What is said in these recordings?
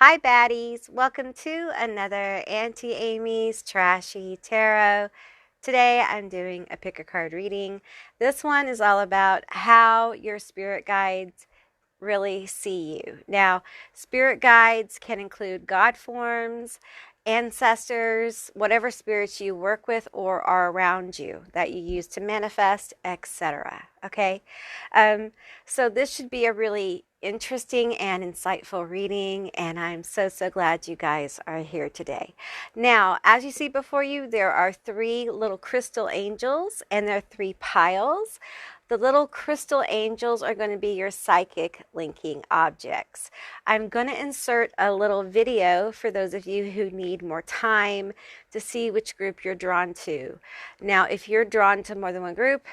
Hi, Baddies. Welcome to another Auntie Amy's Trashy Tarot. Today I'm doing a pick a card reading. This one is all about how your spirit guides really see you. Now, spirit guides can include God forms, ancestors, whatever spirits you work with or are around you that you use to manifest, etc. Okay? So this should be a really interesting and insightful reading, and I'm so glad you guys are here today. Now, as you see before you, there are three little crystal angels, and there are three piles. The little crystal angels are going to be your psychic linking objects. I'm going to insert a little video for those of you who need more time to see which group you're drawn to. Now, if you're drawn to more than one group,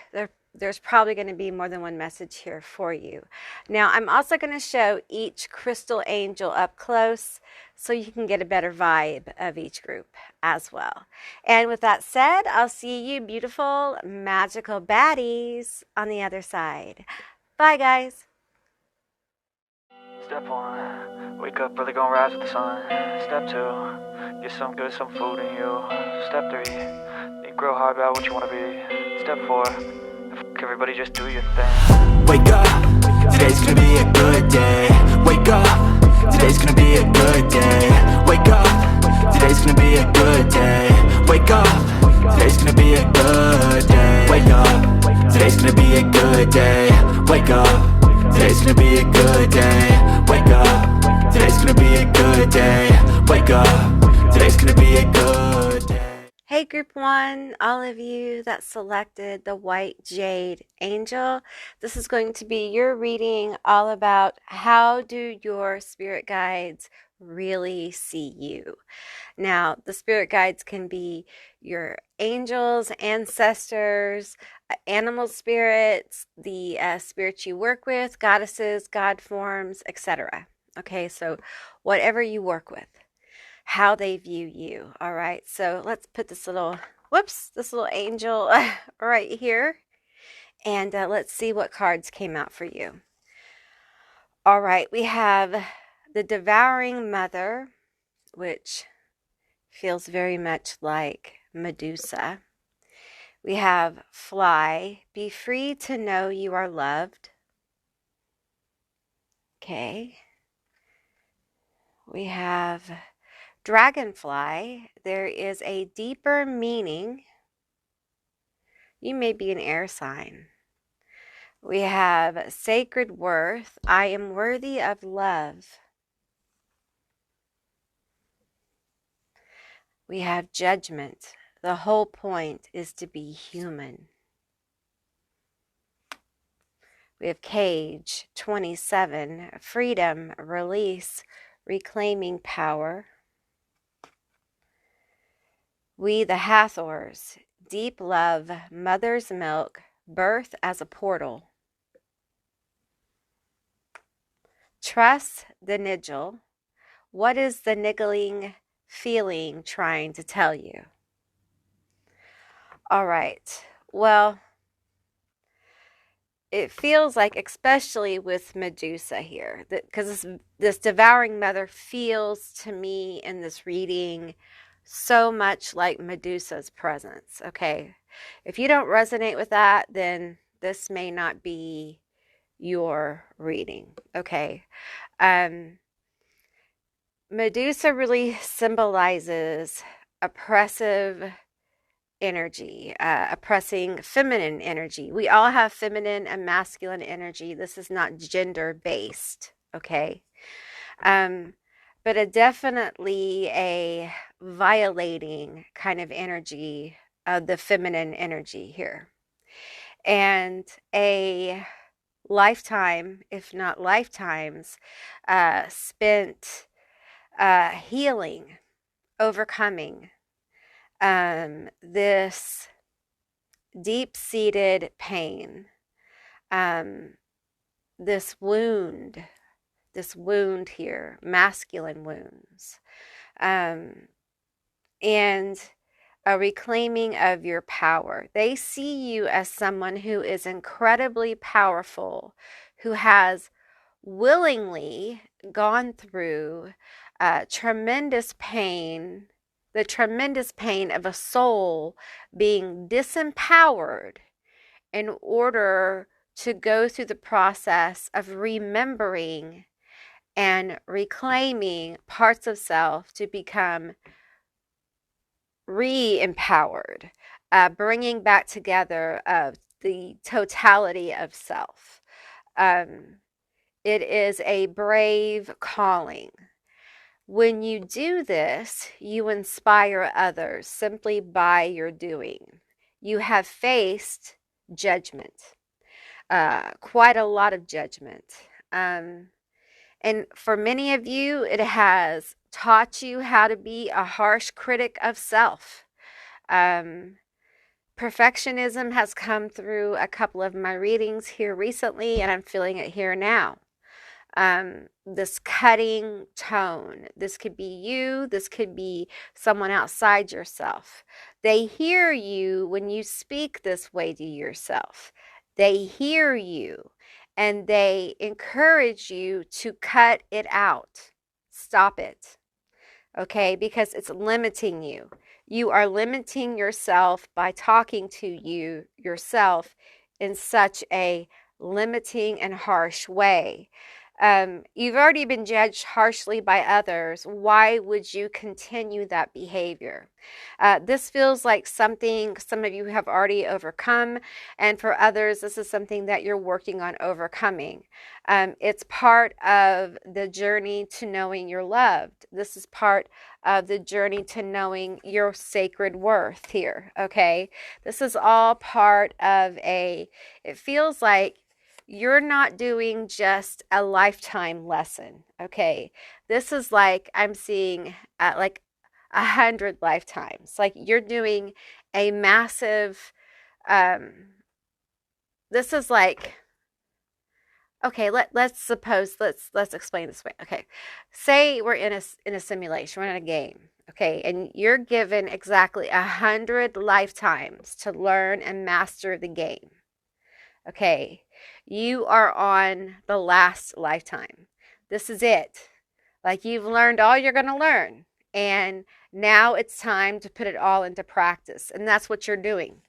there's probably going to be more than one message here for you. Now, I'm also going to show each crystal angel up close so you can get a better vibe of each group as well. And with that said, I'll see you beautiful, magical baddies on the other side. Bye, guys. Step 1, wake up early, gonna rise with the sun. Step 2, get some good, some food in you. Step 3, think real hard about what you wanna be. Step 4, everybody just do your thing. Wake up, today's gonna be a good day. Wake up, today's gonna be a good day. Wake up, today's gonna be a good day. Wake up, today's gonna be a good day. Wake up, today's gonna be a good day. Wake up, today's gonna be a good day. Wake up, today's gonna be a good day. Wake up, today's gonna be a good day. Hey, Group 1, all of you that selected the white Jade Angel, this is going to be your reading all about how do your spirit guides really see you. Now, the spirit guides can be your angels, ancestors, animal spirits, the spirits you work with, goddesses, god forms, etc. Okay, so whatever you work with, how they view you. All right, so let's put this little angel right here, and let's see what cards came out for you. All right, we have the Devouring Mother, which feels very much like Medusa. We have Fly, be free to know you are loved. Okay. We have Dragonfly, there is a deeper meaning. You may be an air sign. We have Sacred Worth, I am worthy of love. We have Judgment, the whole point is to be human. We have Cage, 27, freedom, release, reclaiming power. We the Hathors, deep love, mother's milk, birth as a portal. Trust the Nigel. What is the niggling feeling trying to tell you? All right. Well, it feels like, especially with Medusa here, because this Devouring Mother feels to me in this reading so much like Medusa's presence. Okay, if you don't resonate with that, then this may not be your reading. Okay, Medusa really symbolizes oppressive energy, oppressing feminine energy. We all have feminine and masculine energy. This is not gender based. Okay, but definitely a violating kind of energy of the feminine energy here. And a lifetime, if not lifetimes, spent healing, overcoming this deep-seated pain, this wound here, masculine wounds, and a reclaiming of your power. They see you as someone who is incredibly powerful, who has willingly gone through tremendous pain, the tremendous pain of a soul being disempowered in order to go through the process of remembering and reclaiming parts of self to become re-empowered, bringing back together the totality of self. It is a brave calling. When you do this, you inspire others simply by your doing. You have faced judgment, quite a lot of judgment. And for many of you, it has taught you how to be a harsh critic of self. Perfectionism has come through a couple of my readings here recently, and I'm feeling it here now. This cutting tone. This could be you. This could be someone outside yourself. They hear you when you speak this way to yourself. They hear you and they encourage you to cut it out. Stop it. Okay? Because it's limiting you. You are limiting yourself by talking to yourself in such a limiting and harsh way. You've already been judged harshly by others. Why would you continue that behavior? This feels like something some of you have already overcome, and for others, this is something that you're working on overcoming. It's part of the journey to knowing you're loved. This is part of the journey to knowing your sacred worth here, okay? This is all part of it feels like you're not doing just a lifetime lesson, okay? This is like I'm seeing like 100 lifetimes. Like you're doing a massive, this is like, okay, let's explain this way. Okay, say we're in a simulation, we're in a game, okay, and you're given exactly 100 lifetimes to learn and master the game. Okay, you are on the last lifetime. This is it. Like you've learned all you're going to learn. And now it's time to put it all into practice. And that's what you're doing.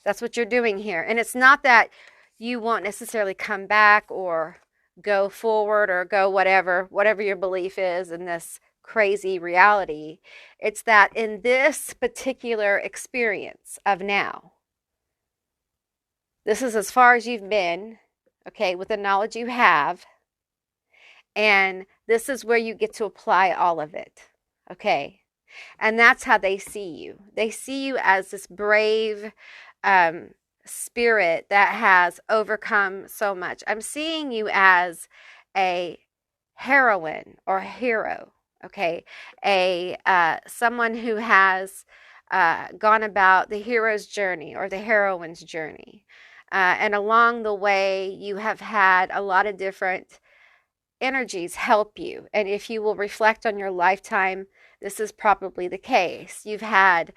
That's what you're doing here. And it's not that you won't necessarily come back or go forward or go whatever your belief is in this crazy reality. It's that in this particular experience of now, this is as far as you've been, okay, with the knowledge you have. And this is where you get to apply all of it, okay? And that's how they see you. They see you as this brave spirit that has overcome so much. I'm seeing you as a heroine or a hero, okay? Someone who has gone about the hero's journey or the heroine's journey. And along the way, you have had a lot of different energies help you. And if you will reflect on your lifetime, this is probably the case. You've had,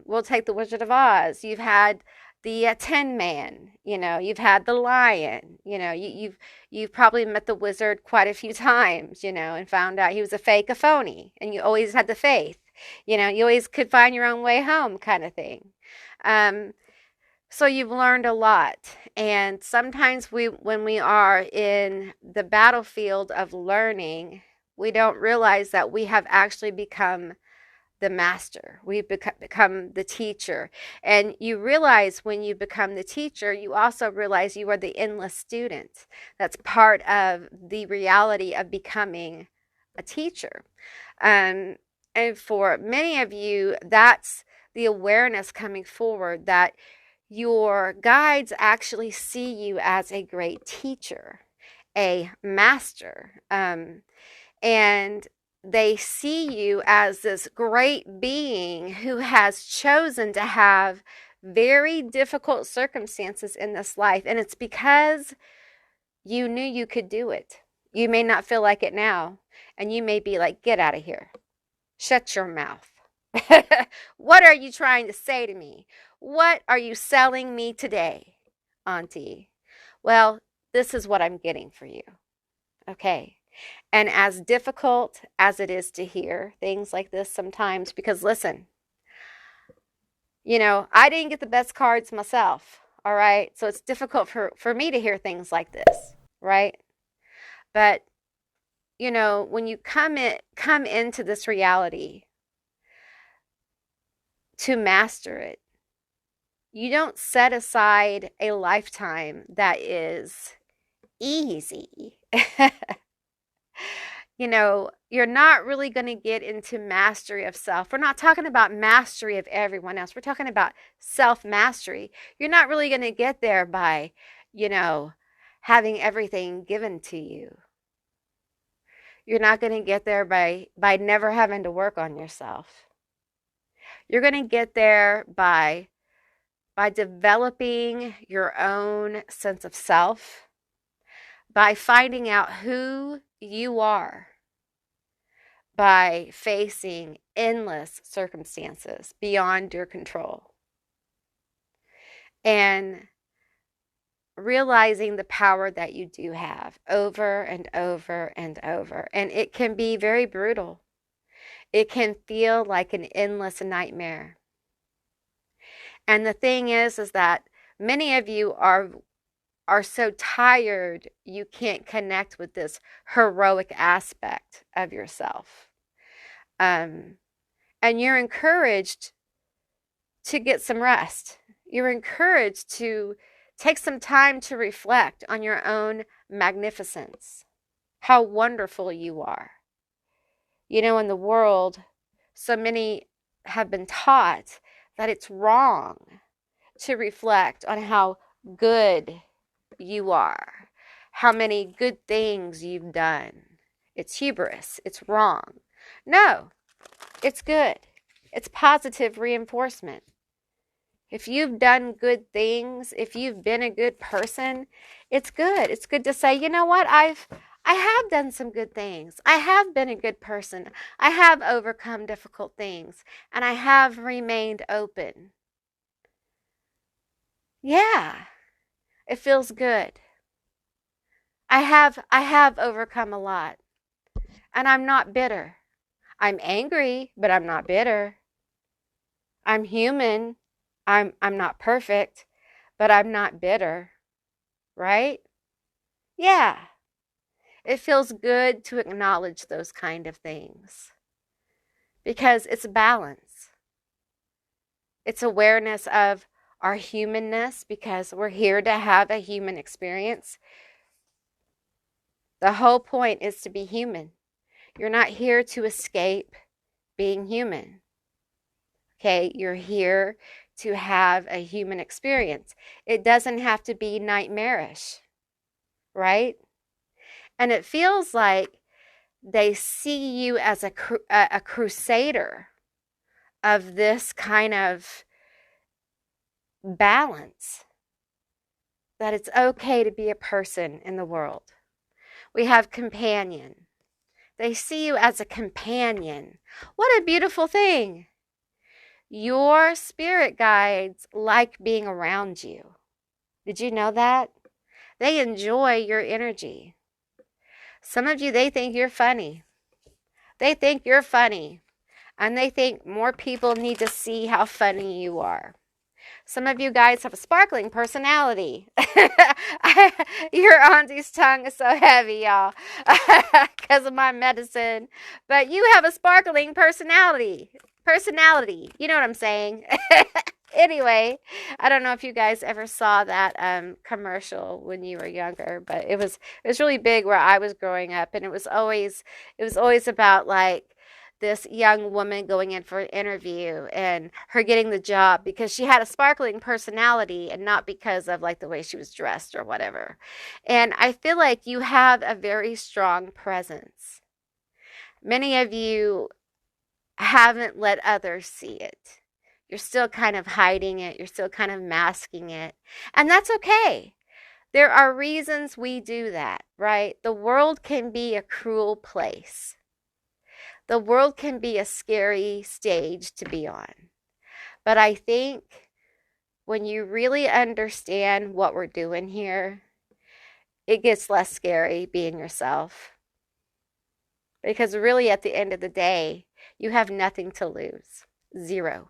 we'll take the Wizard of Oz. You've had the Tin Man. You've had the Lion. You've probably met the wizard quite a few times. And found out he was a phony, and you always had the faith. You always could find your own way home, kind of thing. So you've learned a lot. And sometimes when we are in the battlefield of learning, we don't realize that we have actually become the master. We've become the teacher. And you realize when you become the teacher, you also realize you are the endless student. That's part of the reality of becoming a teacher. And for many of you, that's the awareness coming forward that your guides actually see you as a great teacher, a master, and they see you as this great being who has chosen to have very difficult circumstances in this life. And it's because you knew you could do it. You may not feel like it now, and you may be like, get out of here. Shut your mouth. What are you trying to say to me? What are you selling me today, Auntie? Well, this is what I'm getting for you. Okay. And as difficult as it is to hear things like this sometimes, because listen, I didn't get the best cards myself, all right? So it's difficult for me to hear things like this, right? But, when you come into this reality to master it, you don't set aside a lifetime that is easy. You're not really going to get into mastery of self. We're not talking about mastery of everyone else. We're talking about self mastery. You're not really going to get there by, having everything given to you. You're not going to get there by never having to work on yourself. You're going to get there by developing your own sense of self, by finding out who you are, by facing endless circumstances beyond your control, and realizing the power that you do have over and over and over. And it can be very brutal. It can feel like an endless nightmare. And the thing is that many of you are so tired you can't connect with this heroic aspect of yourself. And you're encouraged to get some rest. You're encouraged to take some time to reflect on your own magnificence, how wonderful you are. In the world, so many have been taught that it's wrong to reflect on how good you are, how many good things you've done. It's hubris. It's wrong. No, it's good. It's positive reinforcement. If you've done good things, if you've been a good person, it's good. It's good to say, you know what? I have done some good things. I have been a good person. I have overcome difficult things, and I have remained open. Yeah, it feels good. I have overcome a lot, and I'm not bitter. I'm angry, but I'm not bitter. I'm human. I'm not perfect, but I'm not bitter. Right? Yeah. It feels good to acknowledge those kind of things because it's balance. It's awareness of our humanness because we're here to have a human experience. The whole point is to be human. You're not here to escape being human. Okay? You're here to have a human experience. It doesn't have to be nightmarish, right? And it feels like they see you as a crusader of this kind of balance, that it's okay to be a person in the world. We have companion. They see you as a companion. What a beautiful thing. Your spirit guides like being around you. Did you know that? They enjoy your energy. Some of you, they think you're funny. They think you're funny. And they think more people need to see how funny you are. Some of you guys have a sparkling personality. Your auntie's tongue is so heavy, y'all, because of my medicine. But you have a sparkling personality. You know what I'm saying? Anyway, I don't know if you guys ever saw that commercial when you were younger, but it was really big where I was growing up, and it was always about like this young woman going in for an interview and her getting the job because she had a sparkling personality and not because of like the way she was dressed or whatever. And I feel like you have a very strong presence. Many of you haven't let others see it. You're still kind of hiding it. You're still kind of masking it. And that's okay. There are reasons we do that, right? The world can be a cruel place. The world can be a scary stage to be on. But I think when you really understand what we're doing here, it gets less scary being yourself. Because really, at the end of the day, you have nothing to lose. Zero.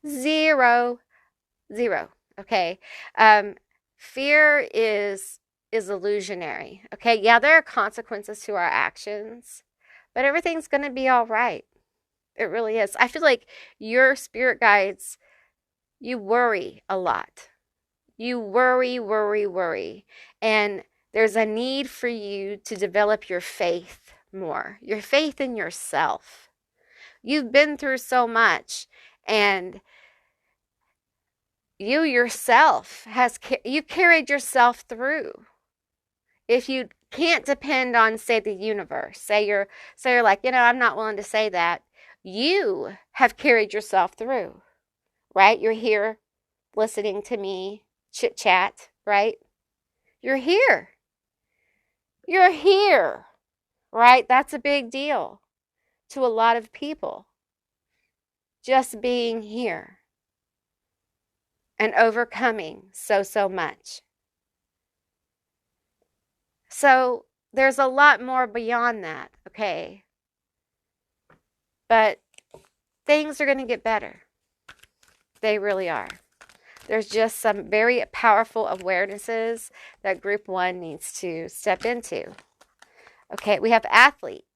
Zero. Zero. Okay. Fear is illusionary. Okay. Yeah, there are consequences to our actions, but everything's going to be all right. It really is. I feel like your spirit guides, you worry a lot. You worry, worry, worry. And there's a need for you to develop your faith more, your faith in yourself. You've been through so much, and you yourself you carried yourself through. If you can't depend on, say, the universe, say you're like, I'm not willing to say that. You have carried yourself through, right? You're here listening to me chit chat, right? You're here. You're here, right? That's a big deal to a lot of people. Just being here and overcoming so much. So there's a lot more beyond that, okay? But things are going to get better. They really are. There's just some very powerful awarenesses that group 1 needs to step into. Okay, we have athlete.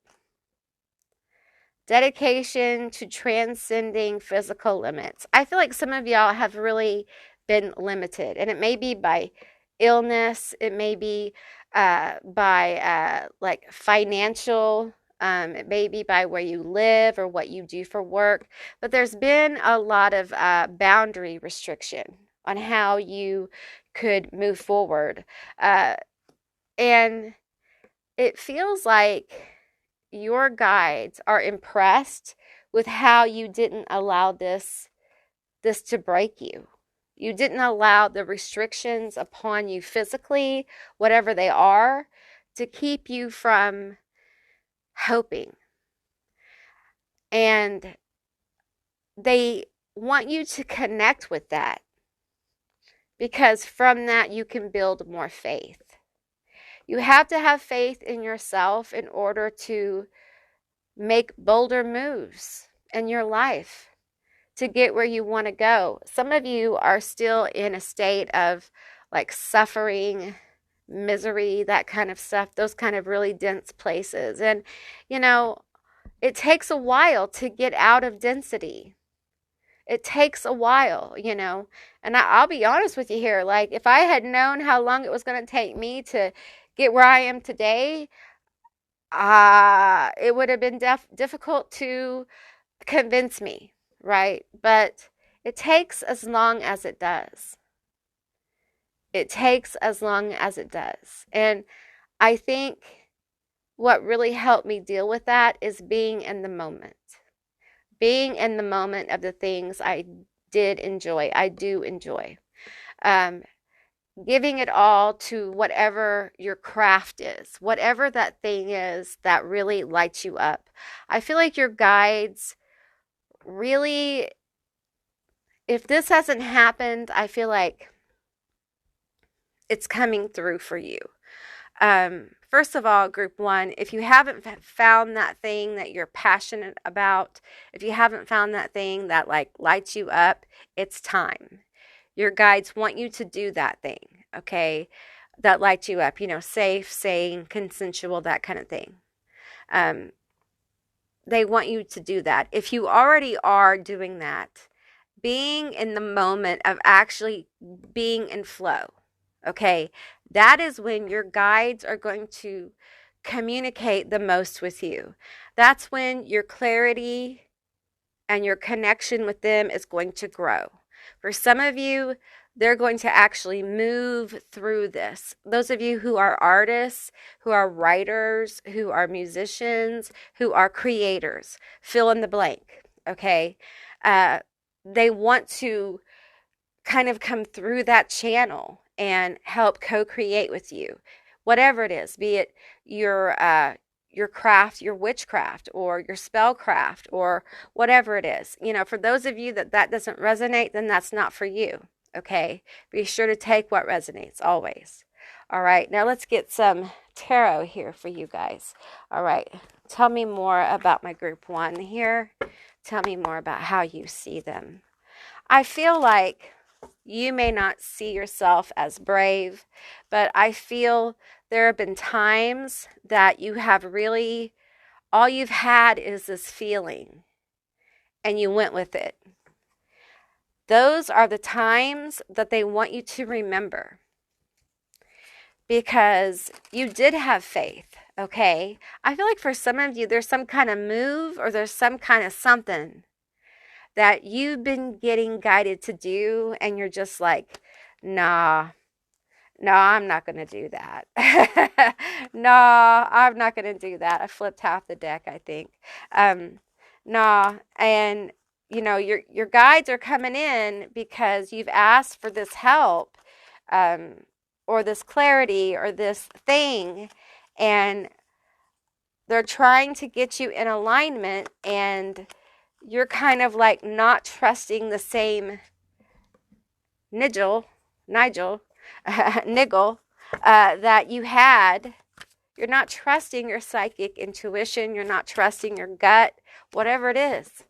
Dedication to transcending physical limits. I feel like some of y'all have really been limited, and it may be by illness, it may be by like financial, it may be by where you live or what you do for work, but there's been a lot of boundary restriction on how you could move forward. And it feels like your guides are impressed with how you didn't allow this to break you. You didn't allow the restrictions upon you physically, whatever they are, to keep you from hoping. And they want you to connect with that, because from that you can build more faith. You have to have faith in yourself in order to make bolder moves in your life to get where you want to go. Some of you are still in a state of like suffering, misery, that kind of stuff, those kind of really dense places. And, it takes a while to get out of density. It takes a while, And I'll be honest with you here. Like, if I had known how long it was going to take me to get where I am today, it would have been difficult to convince me, right? But it takes as long as it does. It takes as long as it does. And I think what really helped me deal with that is being in the moment. Being in the moment of the things I do enjoy. Giving it all to whatever your craft is, whatever that thing is that really lights you up. I feel like your guides really, if this hasn't happened, I feel like it's coming through for you. First of all, group 1, if you haven't found that thing that you're passionate about, if you haven't found that thing that like lights you up, it's time. Your guides want you to do that thing, okay, that lights you up, safe, sane, consensual, that kind of thing. They want you to do that. If you already are doing that, being in the moment of actually being in flow, okay, that is when your guides are going to communicate the most with you. That's when your clarity and your connection with them is going to grow. For some of you, they're going to actually move through this. Those of you who are artists, who are writers, who are musicians, who are creators, fill in the blank, okay? They want to kind of come through that channel and help co-create with you, whatever it is, be it your craft, your witchcraft, or your spellcraft, or whatever it is. For those of you that doesn't resonate, then that's not for you, okay? Be sure to take what resonates always. All right, now let's get some tarot here for you guys. All right, tell me more about my group 1 here. Tell me more about how you see them. I feel like you may not see yourself as brave, but I feel there have been times that you have really, all you've had is this feeling, and you went with it. Those are the times that they want you to remember, because you did have faith, okay? I feel like for some of you, there's some kind of move or there's some kind of something that you've been getting guided to do, and you're just like, nah, no, I'm not going to do that. No, I'm not going to do that. I flipped half the deck, I think. No, and your guides are coming in because you've asked for this help, or this clarity or this thing, and they're trying to get you in alignment, and you're kind of like not trusting the same niggle that you had. You're not trusting your psychic intuition. You're not trusting your gut, whatever it is.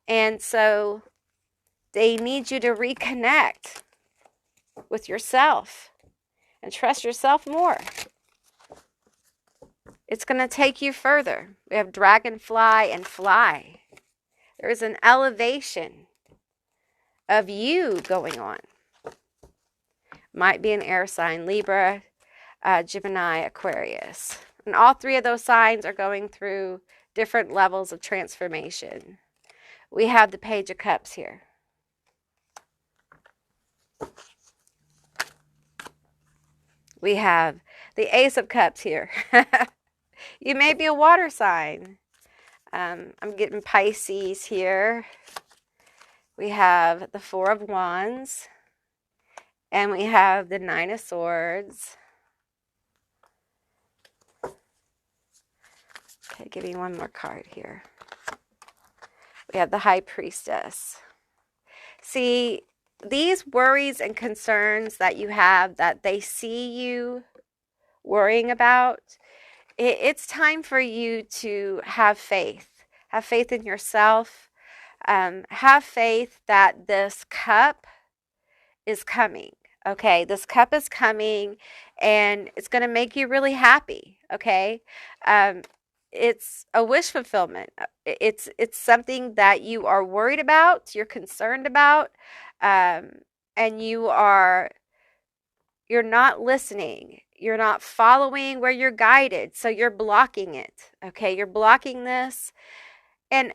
And so they need you to reconnect with yourself and trust yourself more. It's going to take you further. We have dragonfly and fly. There is an elevation of you going on. Might be an air sign, Libra, Gemini, Aquarius. And all 3 of those signs are going through different levels of transformation. We have the Page of Cups here. We have the Ace of Cups here. You may be a water sign. I'm getting Pisces here. We have the Four of Wands. And we have the Nine of Swords. Okay, give me one more card here. We have the High Priestess. See, these worries and concerns that you have, that they see you worrying about, it's time for you to have faith. Have faith in yourself. Have faith that this cup is coming. Okay, this cup is coming, and it's going to make you really happy. Okay, it's a wish fulfillment. It's something that you are worried about, you're concerned about, and you're not listening. You're not following where you're guided, so you're blocking it. Okay, you're blocking this, and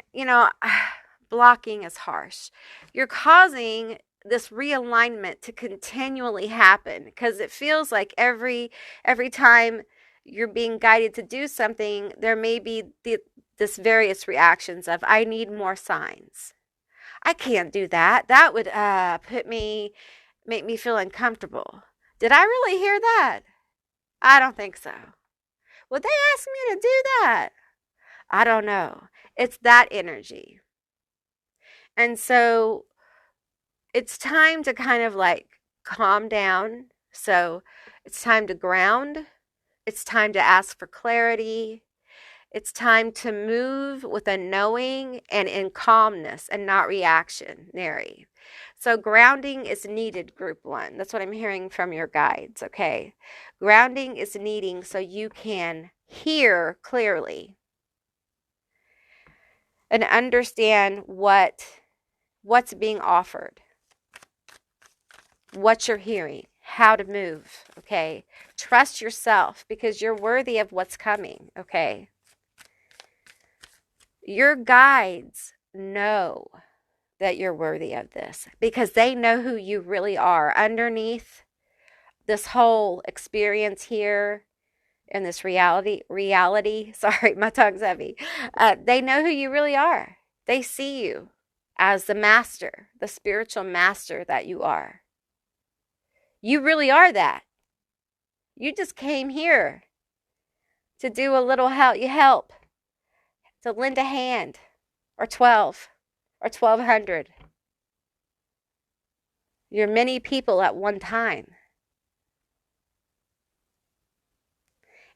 blocking is harsh. You're causing this realignment to continually happen, because it feels like every time you're being guided to do something, there may be this various reactions of, I need more signs. I can't do that. That would make me feel uncomfortable. Did I really hear that? I don't think so. Would they ask me to do that? I don't know. It's that energy. And so it's time to kind of like calm down. So it's time to ground. It's time to ask for clarity. It's time to move with a knowing and in calmness and not reactionary. So grounding is needed, group 1. That's what I'm hearing from your guides, okay? Grounding is needing so you can hear clearly and understand what's being offered, what you're hearing, how to move, okay? Trust yourself, because you're worthy of what's coming, okay? Your guides know that you're worthy of this, because they know who you really are underneath this whole experience here in this reality. Sorry, my tongue's heavy. They know who you really are. They see you as the master, the spiritual master that you are. You really are that. You just came here to do a little help, to lend a hand, or 12, or 1,200. You're many people at one time.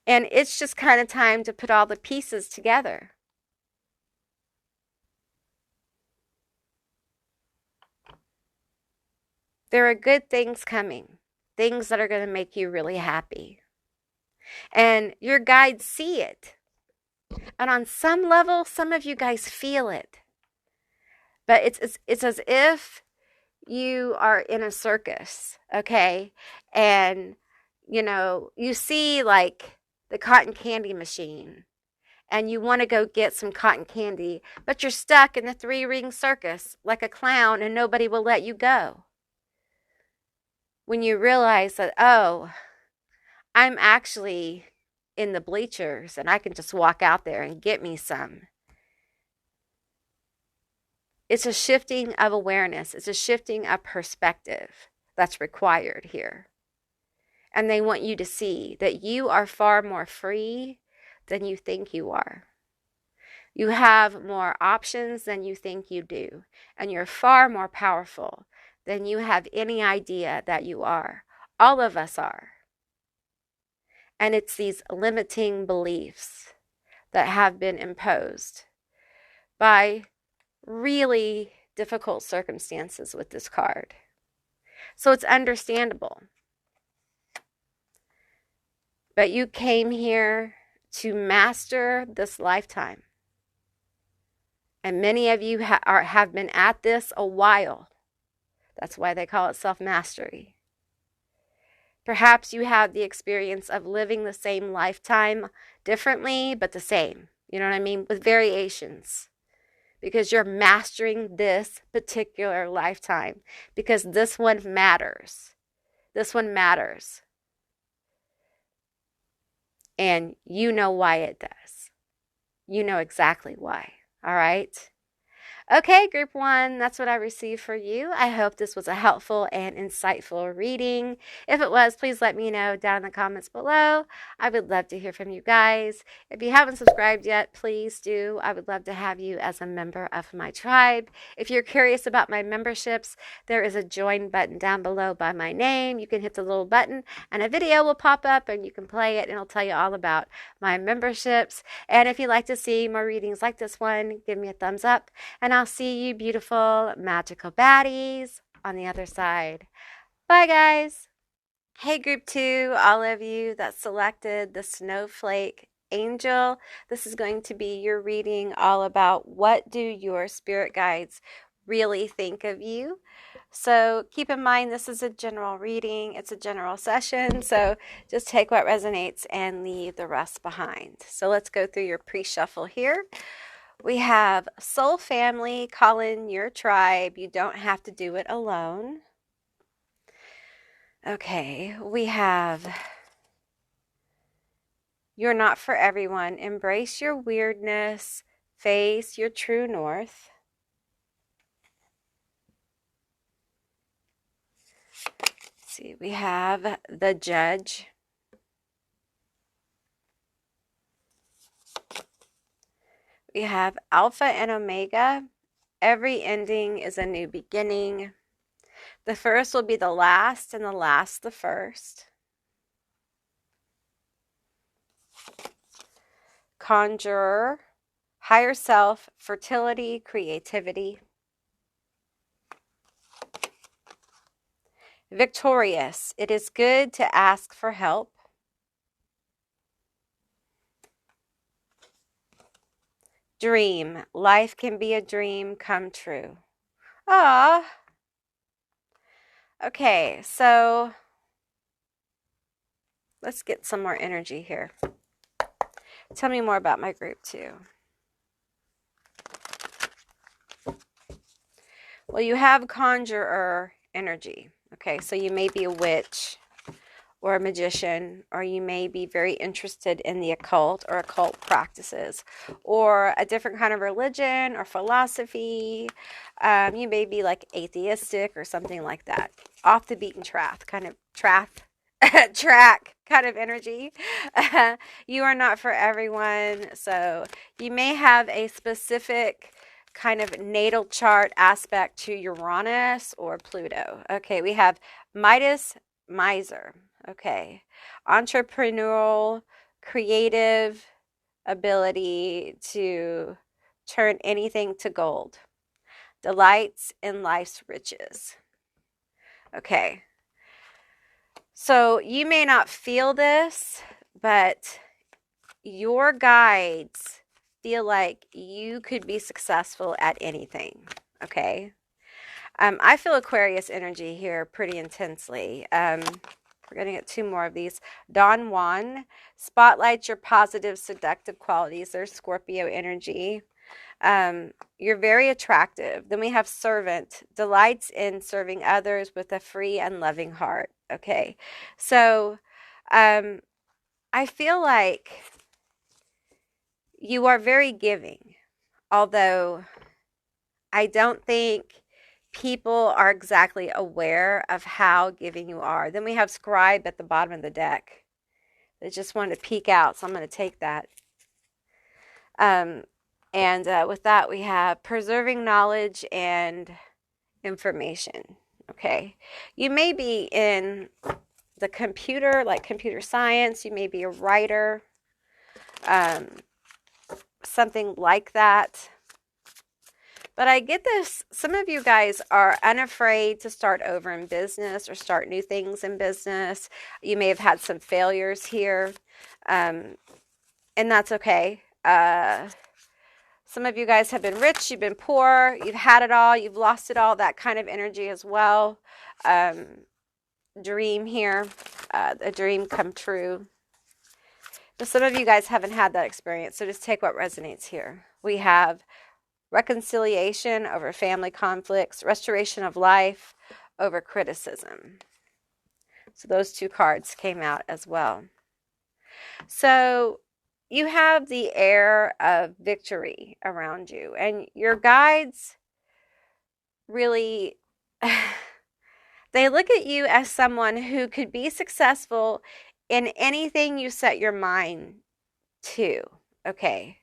And it's just kind of time to put all the pieces together. There are good things coming, things that are going to make you really happy. And your guides see it. And on some level, some of you guys feel it. But it's as if you are in a circus, okay? And, you know, you see like the cotton candy machine and you want to go get some cotton candy, but you're stuck in the three-ring circus like a clown and nobody will let you go. When you realize that, oh, I'm actually in the bleachers and I can just walk out there and get me some. It's a shifting of awareness. It's a shifting of perspective that's required here. And they want you to see that you are far more free than you think you are. You have more options than you think you do. And you're far more powerful than you have any idea that you are. All of us are. And it's these limiting beliefs that have been imposed by really difficult circumstances with this card. So it's understandable. But you came here to master this lifetime. And many of you have been at this a while. That's why they call it self-mastery. Perhaps you had the experience of living the same lifetime differently, but the same. You know what I mean? With variations. Because you're mastering this particular lifetime. Because this one matters. This one matters. And you know why it does. You know exactly why. All right? Okay, group one, that's what I received for you. I hope this was a helpful and insightful reading. If it was, please let me know down in the comments below. I would love to hear from you guys. If you haven't subscribed yet, please do. I would love to have you as a member of my tribe. If you're curious about my memberships, there is a join button down below by my name. You can hit the little button and a video will pop up and you can play it and it'll tell you all about my memberships. And if you'd like to see more readings like this one, give me a thumbs up. And I'll see you beautiful, magical baddies on the other side. Bye, guys. Hey, group two, all of you that selected the Snowflake Angel. This is going to be your reading all about what do your spirit guides really think of you. So keep in mind, this is a general reading. It's a general session. So just take what resonates and leave the rest behind. So let's go through your pre-shuffle here. We have Soul Family, call in your tribe. You don't have to do it alone. Okay, we have You're Not For Everyone. Embrace your weirdness. Face your true north. Let's see, we have the Judge. We have Alpha and Omega. Every ending is a new beginning. The first will be the last, and the last the first. Conjurer, higher self, fertility, creativity. Victorious, it is good to ask for help. Dream, life can be a dream come true. Ah. Okay, so let's get some more energy here. Tell me more about my group two. Well, you have conjurer energy. Okay, so you may be a witch or a magician, or you may be very interested in the occult or occult practices, or a different kind of religion or philosophy. You may be like atheistic or something like that. Off the beaten track kind of track kind of energy. You are not for everyone. So you may have a specific kind of natal chart aspect to Uranus or Pluto. Okay, we have Midas, Miser. Okay, entrepreneurial, creative ability to turn anything to gold. Delights in life's riches. Okay. So you may not feel this, but your guides feel like you could be successful at anything. Okay. I feel Aquarius energy here pretty intensely. We're going to get 2 more of these. Don Juan spotlights your positive, seductive qualities. There's Scorpio energy. You're very attractive. Then we have servant, delights in serving others with a free and loving heart. Okay. So I feel like you are very giving, although I don't think people are exactly aware of how giving you are. Then we have scribe at the bottom of the deck. They just wanted to peek out, so I'm going to take that. And with that, we have preserving knowledge and information. Okay. You may be in the computer, like computer science. You may be a writer, something like that. But I get this, some of you guys are unafraid to start over in business or start new things in business. You may have had some failures here, and that's okay. Some of you guys have been rich, you've been poor, you've had it all, you've lost it all, that kind of energy as well. Dream here, a dream come true. But some of you guys haven't had that experience, so just take what resonates here. We have reconciliation over family conflicts, restoration of life over criticism. So those 2 cards came out as well. So you have the air of victory around you, and your guides really, they look at you as someone who could be successful in anything you set your mind to. Okay.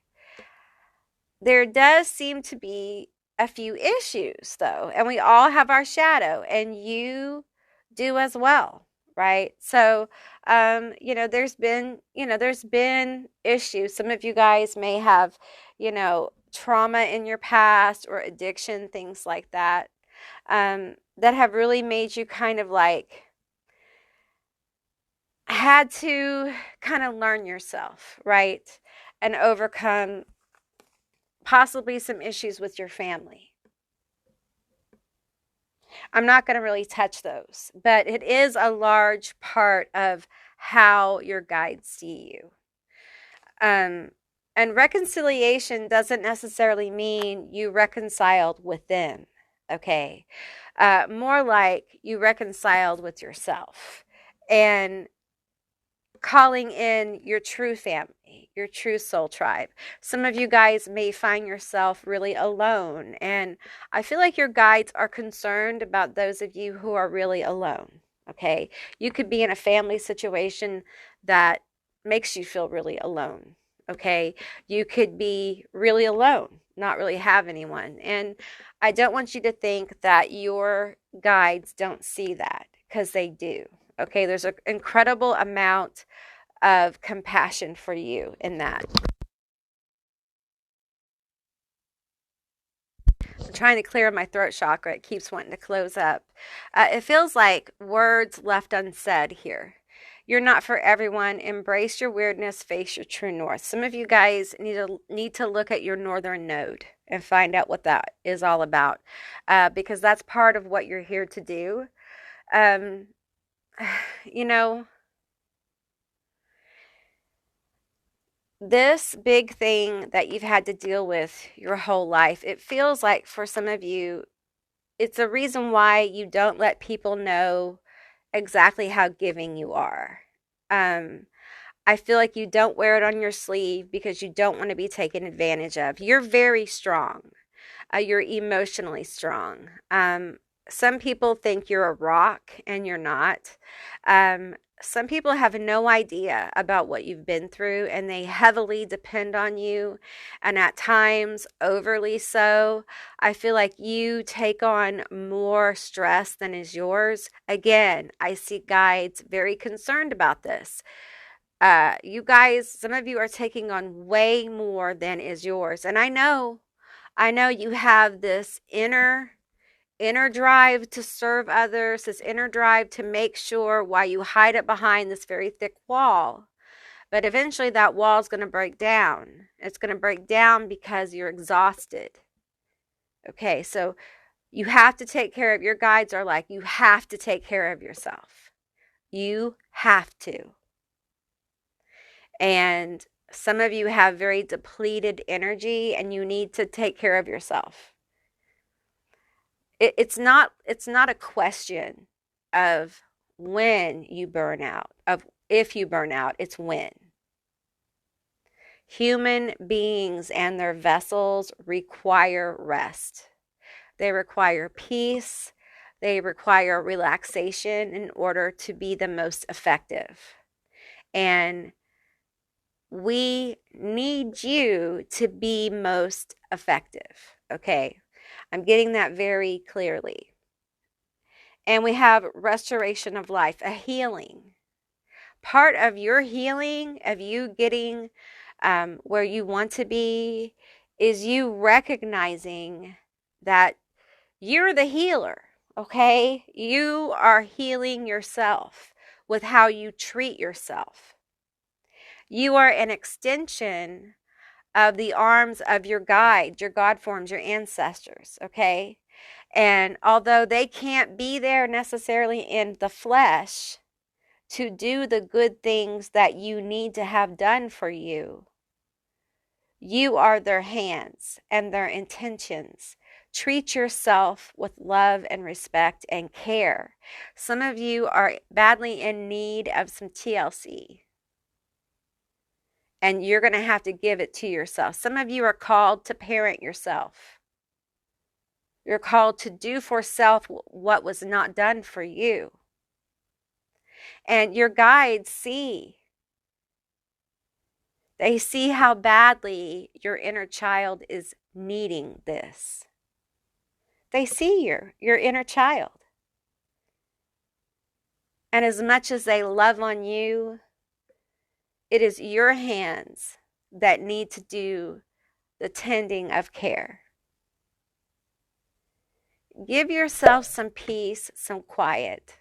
There does seem to be a few issues, though, and we all have our shadow, and you do as well, right? So, there's been issues. Some of you guys may have, trauma in your past or addiction, things like that, that have really made you kind of like had to kind of learn yourself, right? And overcome possibly some issues with your family. I'm not going to really touch those, but it is a large part of how your guides see you. And reconciliation doesn't necessarily mean you reconciled with them, okay? More like you reconciled with yourself and calling in your true family, your true soul tribe. Some of you guys may find yourself really alone, and I feel like your guides are concerned about those of you who are really alone, okay? You could be in a family situation that makes you feel really alone, okay? You could be really alone, not really have anyone, and I don't want you to think that your guides don't see that, because they do. Okay, there's an incredible amount of compassion for you in that. I'm trying to clear my throat chakra. It keeps wanting to close up. It feels like words left unsaid here. You're not for everyone. Embrace your weirdness. Face your true north. Some of you guys need to look at your northern node and find out what that is all about, because that's part of what you're here to do. This big thing that you've had to deal with your whole life, it feels like for some of you, it's a reason why you don't let people know exactly how giving you are. I feel like you don't wear it on your sleeve because you don't want to be taken advantage of. You're very strong. You're emotionally strong. Some people think you're a rock, and you're not. Some people have no idea about what you've been through, and they heavily depend on you, and at times overly so. I feel like you take on more stress than is yours. Again, I see guides very concerned about this. You guys, some of you are taking on way more than is yours. And I know you have this inner drive to serve others, this inner drive to make sure, while you hide it behind this very thick wall. But eventually that wall is going to break down. It's going to break down because you're exhausted. Okay, so you have to take care of, your guides are like, you have to take care of yourself. You have to. And some of you have very depleted energy and you need to take care of yourself. It's not a question of when you burn out, of if you burn out, it's when. Human beings and their vessels require rest. They require peace. They require relaxation in order to be the most effective. And we need you to be most effective. Okay, I'm getting that very clearly. And we have restoration of life, a healing. Part of your healing, of you getting where you want to be, is you recognizing that you're the healer, okay? You are healing yourself with how you treat yourself. You are an extension of the arms of your guide, your God forms, your ancestors, okay? And although they can't be there necessarily in the flesh to do the good things that you need to have done for you, you are their hands and their intentions. Treat yourself with love and respect and care. Some of you are badly in need of some TLC. And you're going to have to give it to yourself. Some of you are called to parent yourself. You're called to do for self what was not done for you. And your guides see. They see how badly your inner child is needing this. They see your inner child. And as much as they love on you, it is your hands that need to do the tending of care. Give yourself some peace, some quiet.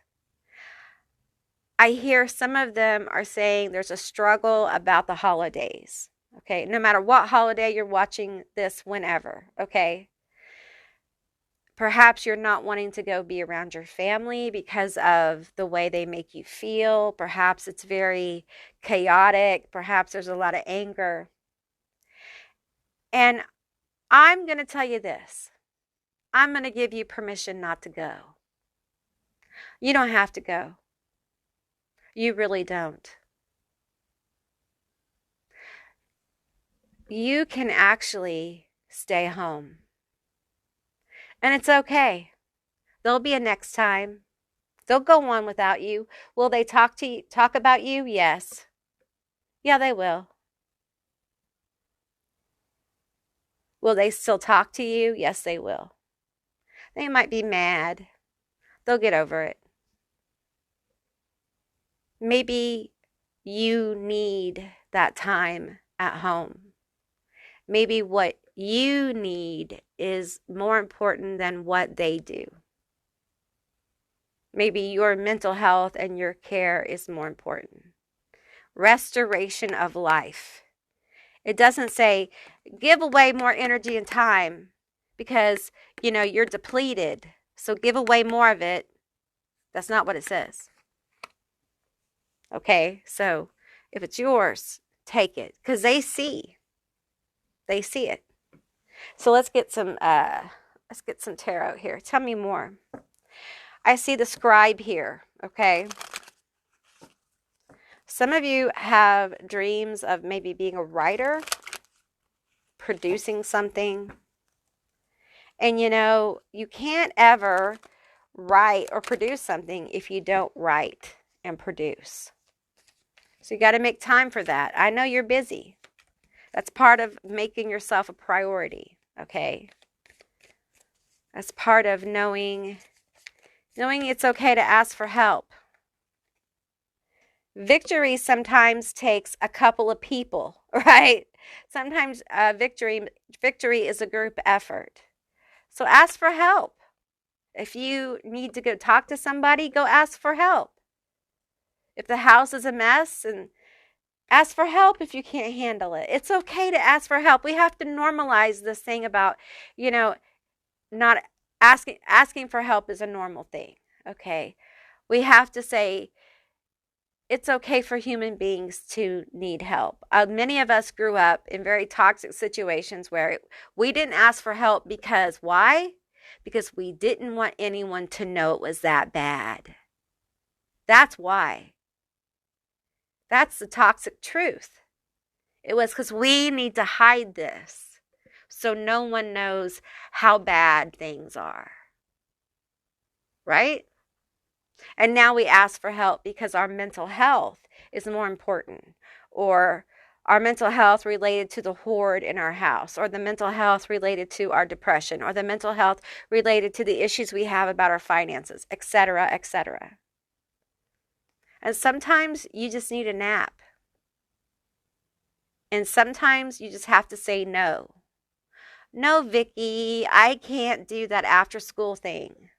I hear some of them are saying there's a struggle about the holidays. Okay, no matter what holiday you're watching this, whenever, okay? Perhaps you're not wanting to go be around your family because of the way they make you feel. Perhaps it's very chaotic. Perhaps there's a lot of anger. And I'm going to tell you this. I'm going to give you permission not to go. You don't have to go. You really don't. You can actually stay home. And it's okay. There'll be a next time. They'll go on without you. Will they talk about you? Yes. Yeah, they will. Will they still talk to you? Yes, they will. They might be mad. They'll get over it. Maybe you need that time at home. Maybe what you need is more important than what they do. Maybe your mental health and your care is more important. Restoration of life. It doesn't say give away more energy and time because, you're depleted. So give away more of it. That's not what it says. Okay, so if it's yours, take it because they see it. So let's get some tarot here. Tell me more. I see the scribe here, okay? Some of you have dreams of maybe being a writer, producing something. And you can't ever write or produce something if you don't write and produce. So you got to make time for that. I know you're busy. That's part of making yourself a priority, okay? That's part of knowing it's okay to ask for help. Victory sometimes takes a couple of people, right? Sometimes victory is a group effort. So ask for help. If you need to go talk to somebody, go ask for help. If the house is a mess, and ask for help if you can't handle it. It's okay to ask for help. We have to normalize this thing about, you know, not asking for help is a normal thing. Okay. We have to say it's okay for human beings to need help. Many of us grew up in very toxic situations where we didn't ask for help because why? Because we didn't want anyone to know it was that bad. That's why. That's the toxic truth. It was because we need to hide this so no one knows how bad things are. Right? And now we ask for help because our mental health is more important, or our mental health related to the hoard in our house, or the mental health related to our depression, or the mental health related to the issues we have about our finances, etc., etc. And sometimes you just need a nap. And sometimes you just have to say no. No, Vicky, I can't do that after school thing.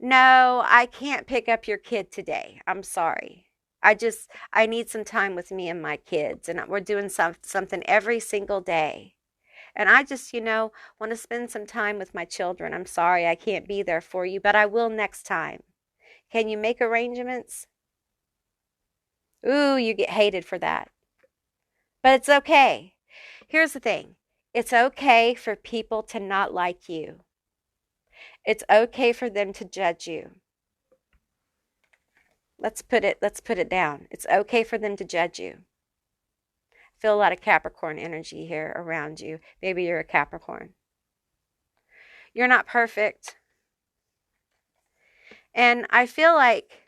No, I can't pick up your kid today. I'm sorry. I need some time with me and my kids, and we're doing something every single day. And I just, want to spend some time with my children. I'm sorry I can't be there for you, but I will next time. Can you make arrangements? Ooh, you get hated for that. But it's okay. Here's the thing. It's okay for people to not like you. It's okay for them to judge you. Let's put it down. It's okay for them to judge you. I feel a lot of Capricorn energy here around you. Maybe you're a Capricorn. You're not perfect. And I feel like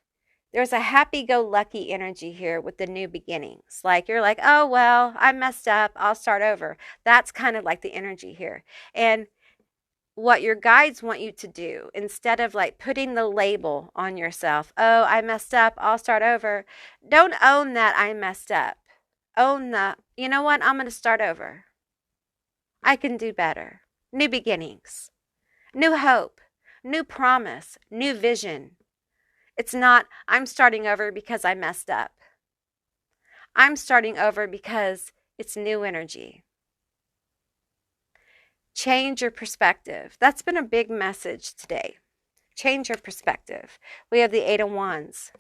there's a happy-go-lucky energy here with the new beginnings. Like you're like, oh, well, I messed up. I'll start over. That's kind of like the energy here. And what your guides want you to do, instead of like putting the label on yourself, oh, I messed up, I'll start over. Don't own that I messed up. Own you know what? I'm going to start over. I can do better. New beginnings, new hope, new promise, new vision. It's not, I'm starting over because I messed up. I'm starting over because it's new energy. Change your perspective. That's been a big message today. Change your perspective. We have the Eight of Wands.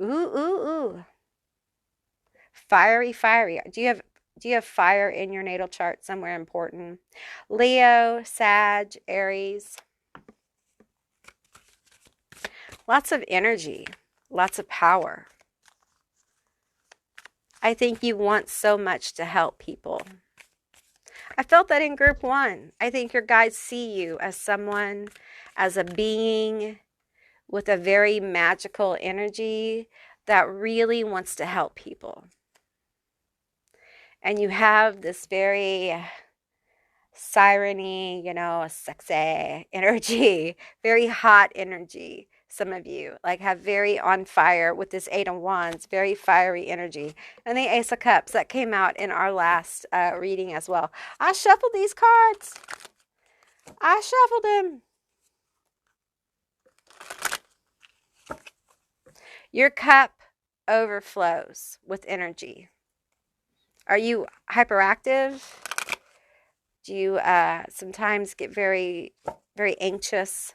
Ooh. Fiery. Do you have fire in your natal chart somewhere important? Leo, Sag, Aries. Lots of energy, lots of power. I think you want so much to help people. I felt that in group 1. I think your guides see you as someone, as a being with a very magical energy that really wants to help people. And you have this very siren-y, sexy energy, very hot energy. Some of you have very on fire with this Eight of Wands, very fiery energy. And the Ace of Cups that came out in our last reading as well. I shuffled these cards. I shuffled them. Your cup overflows with energy. Are you hyperactive? Do you sometimes get very, very anxious?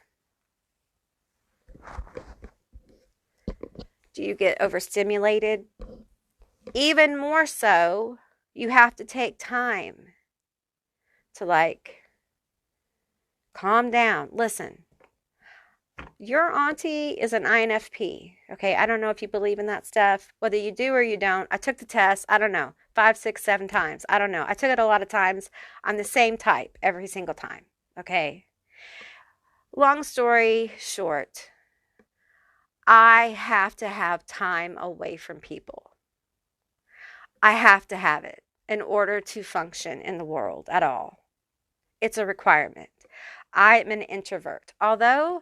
Do you get overstimulated? Even more so, you have to take time to calm down. Listen, your auntie is an INFP. Okay, I don't know if you believe in that stuff. Whether you do or you don't, I took the test. I don't know, 5, 6, 7 times. I don't know. I took it a lot of times. I'm the same type every single time. Okay. Long story short, I have to have time away from people. I have to have it in order to function in the world at all. It's a requirement. I'm an introvert. Although,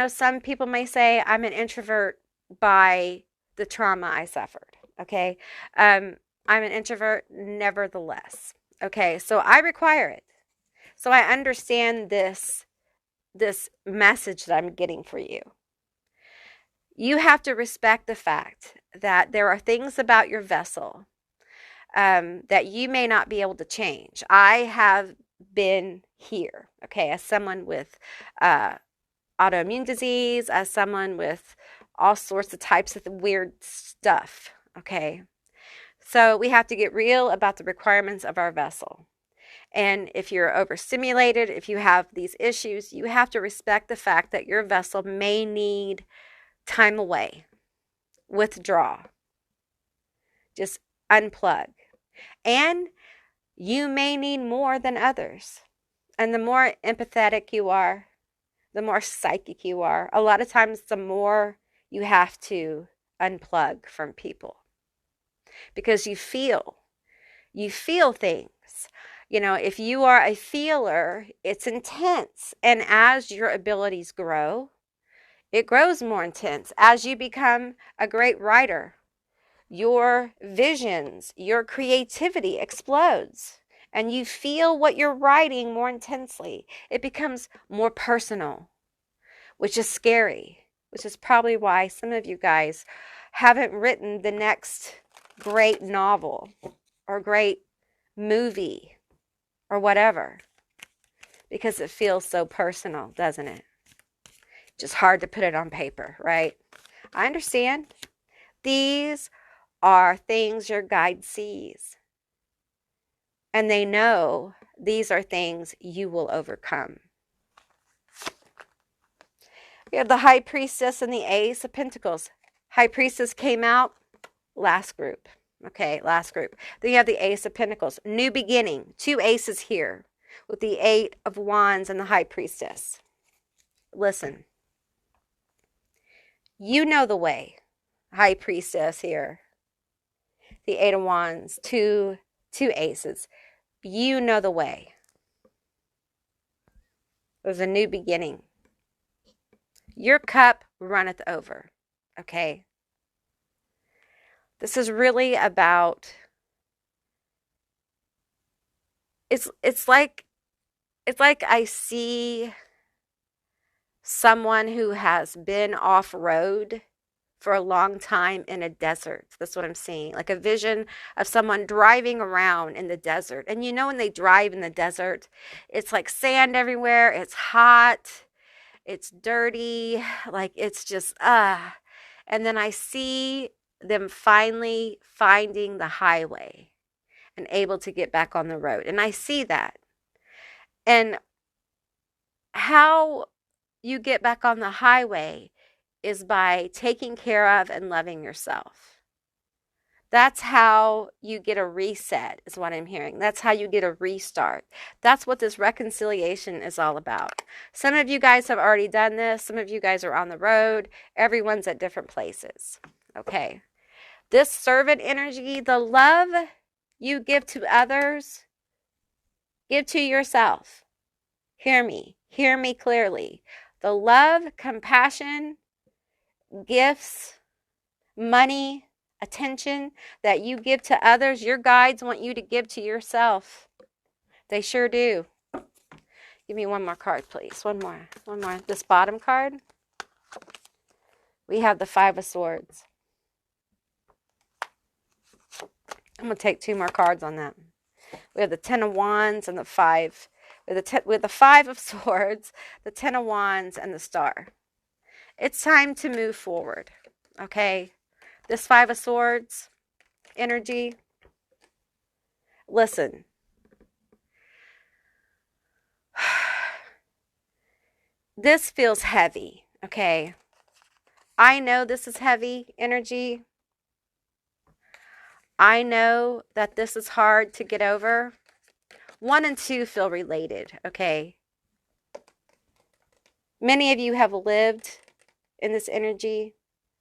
some people may say I'm an introvert by the trauma I suffered. Okay. I'm an introvert, nevertheless. Okay. So I require it. So I understand this message that I'm getting for you. You have to respect the fact that there are things about your vessel that you may not be able to change. I have been here, okay, as someone with autoimmune disease, as someone with all sorts of types of weird stuff, okay? So we have to get real about the requirements of our vessel. And if you're overstimulated, if you have these issues, you have to respect the fact that your vessel may need time away, withdraw, just unplug. And you may need more than others. And the more empathetic you are, the more psychic you are, a lot of times the more you have to unplug from people because you feel things. You know, if you are a feeler, it's intense. And as your abilities grow, it grows more intense. As you become a great writer, your visions, your creativity explodes. And you feel what you're writing more intensely. It becomes more personal, which is scary, which is probably why some of you guys haven't written the next great novel or great movie or whatever, because it feels so personal, doesn't it? Just hard to put it on paper, right? I understand. These are things your guide sees. And they know these are things you will overcome. We have the High Priestess and the Ace of Pentacles. High Priestess came out last group. Okay, last group. Then you have the Ace of Pentacles. New beginning. 2 aces here with the 8 of Wands and the High Priestess. Listen. You know the way. High Priestess here. The 8 of Wands. Two aces. You know the way. There's a new beginning. Your cup runneth over. Okay? This is really about, it's like I see someone who has been off-road for a long time in a desert. That's what I'm seeing. Like a vision of someone driving around in the desert. And you know when they drive in the desert, it's like sand everywhere. It's hot. It's dirty. Like it's just, And then I see them finally finding the highway and able to get back on the road. And I see that. And how you get back on the highway is by taking care of and loving yourself. That's how you get a reset, is what I'm hearing. That's how you get a restart. That's what this reconciliation is all about. Some of you guys have already done this. Some of you guys are on the road. Everyone's at different places. Okay. This servant energy, the love you give to others, give to yourself. Hear me clearly. The love, compassion, gifts, money, attention that you give to others, your guides want you to give to yourself. They sure do. Give me one more card, please. One more. This bottom card, we have the 5 of Swords. I'm going to take 2 more cards on that. We have the 10 of Wands and the 5. With the 5 of Swords, the 10 of Wands, and the Star. It's time to move forward, okay? This 5 of Swords energy, listen. This feels heavy, okay? I know this is heavy energy. I know that this is hard to get over. 1 and 2 feel related, okay? Many of you have lived in this energy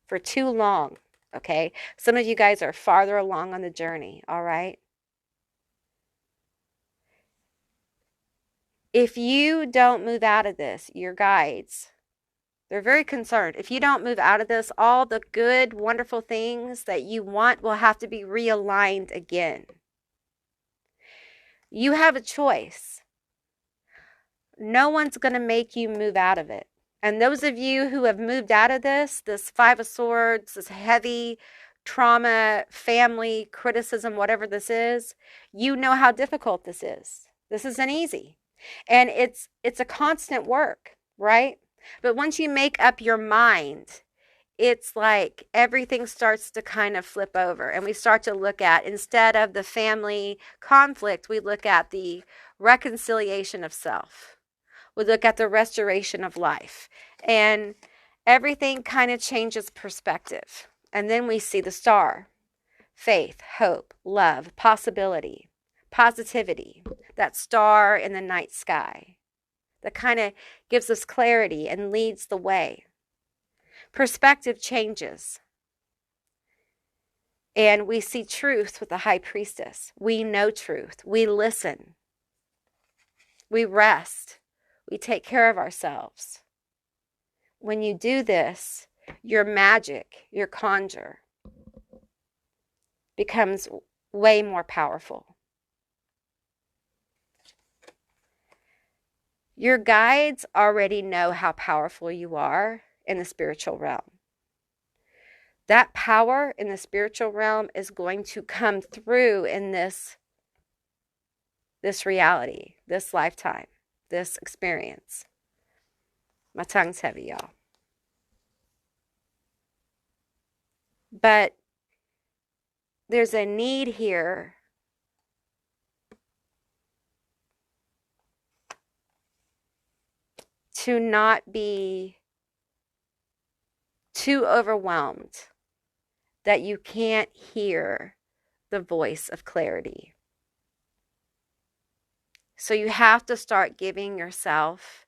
for too long, okay? Some of you guys are farther along on the journey, all right? If you don't move out of this, your guides They're very concerned. If you don't move out of this, all the good, wonderful things that you want will have to be realigned again. You have a choice. No one's going to make you move out of it. And those of you who have moved out of this Five of Swords, this heavy trauma, family, criticism, whatever this is, you know how difficult this is. This isn't easy. And it's a constant work, right? But once you make up your mind, it's like everything starts to kind of flip over, and we start to look at, instead of the family conflict, we look at the reconciliation of self. We look at the restoration of life, and everything kind of changes perspective. And then we see the star: faith, hope, love, possibility, positivity, that star in the night sky that kind of gives us clarity and leads the way. Perspective changes. And we see truth with the high priestess. We know truth. We listen. We rest. We take care of ourselves. When you do this, your magic, your conjure, becomes way more powerful. Your guides already know how powerful you are in the spiritual realm. That power in the spiritual realm is going to come through in this reality, this lifetime, this experience. My tongue's heavy, y'all. But there's a need here to not be too overwhelmed that you can't hear the voice of clarity. So you have to start giving yourself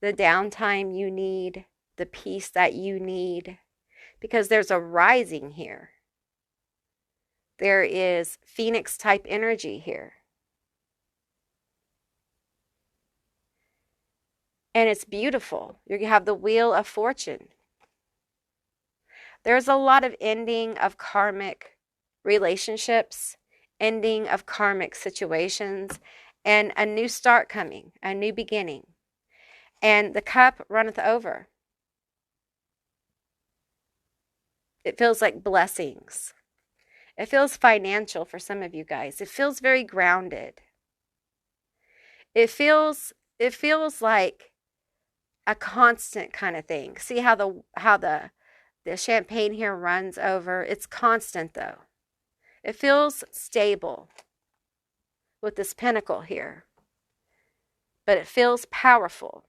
the downtime you need, the peace that you need, because there's a rising here. There is Phoenix type energy here. And it's beautiful. You have the Wheel of Fortune. There's a lot of ending of karmic relationships, ending of karmic situations, and a new start coming, a new beginning. And the cup runneth over. It feels like blessings. It feels financial for some of you guys. It feels very grounded. It feels like a constant kind of thing. See how the champagne here runs over? It's constant though. It feels stable with this pentacle here. But it feels powerful.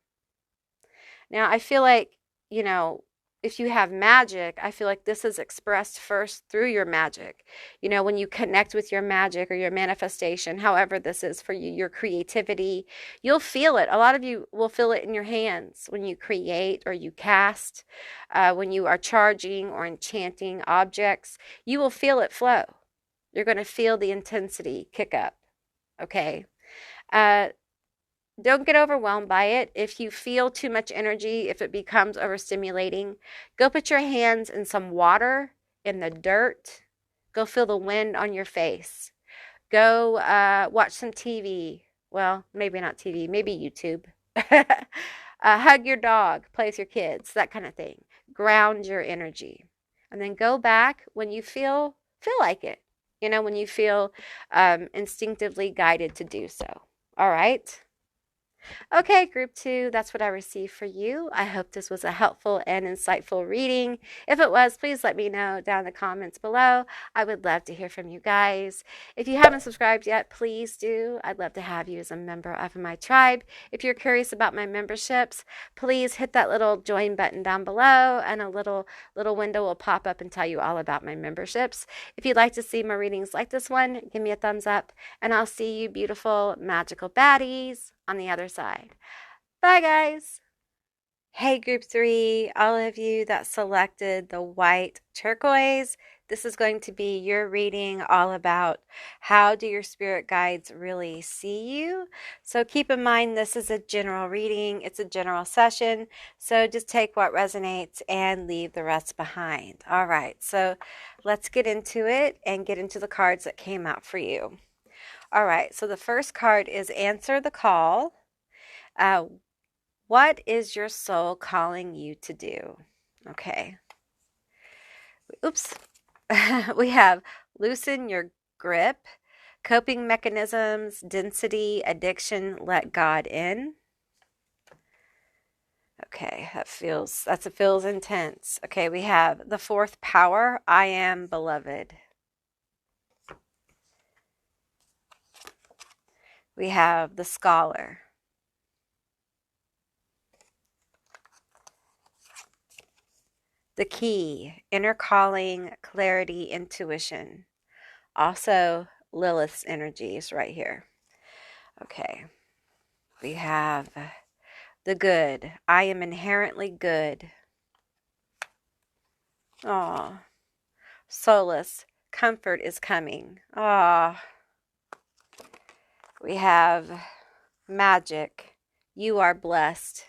Now I feel like, if you have magic, I feel like this is expressed first through your magic. When you connect with your magic or your manifestation, however this is for you, your creativity, you'll feel it. A lot of you will feel it in your hands when you create or you cast, when you are charging or enchanting objects, you will feel it flow. You're going to feel the intensity kick up, okay? Don't get overwhelmed by it. If you feel too much energy, if it becomes overstimulating, go put your hands in some water, in the dirt. Go feel the wind on your face. Go watch some TV. Well, maybe not TV, maybe YouTube. Hug your dog, play with your kids, that kind of thing. Ground your energy. And then go back when you feel like it. When you feel instinctively guided to do so. All right? Okay, group 2, that's what I received for you. I hope this was a helpful and insightful reading. If it was, please let me know down in the comments below. I would love to hear from you guys. If you haven't subscribed yet, please do. I'd love to have you as a member of my tribe. If you're curious about my memberships, please hit that little join button down below, and a little window will pop up and tell you all about my memberships. If you'd like to see more readings like this one, give me a thumbs up, and I'll see you beautiful, magical baddies on the other side. Bye, guys. Hey, group 3, all of you that selected the white turquoise, This is going to be your reading all about how do your spirit guides really see you. So keep in mind this is a general reading. It's a general session. So just take what resonates and leave the rest behind. All right, so let's get into it and get into the cards that came out for you. All right, so the first card is Answer the Call. What is your soul calling you to do? Okay. Oops. We have Loosen Your Grip, Coping Mechanisms, Density, Addiction, Let God In. Okay, that feels intense. Okay, we have the fourth power, I Am Beloved. We have the Scholar. The Key, Inner Calling, Clarity, Intuition. Also, Lilith's energy is right here. Okay, we have the Good. I am inherently good. Oh, Solace. Comfort is coming. Ah, we have Magic. You are blessed.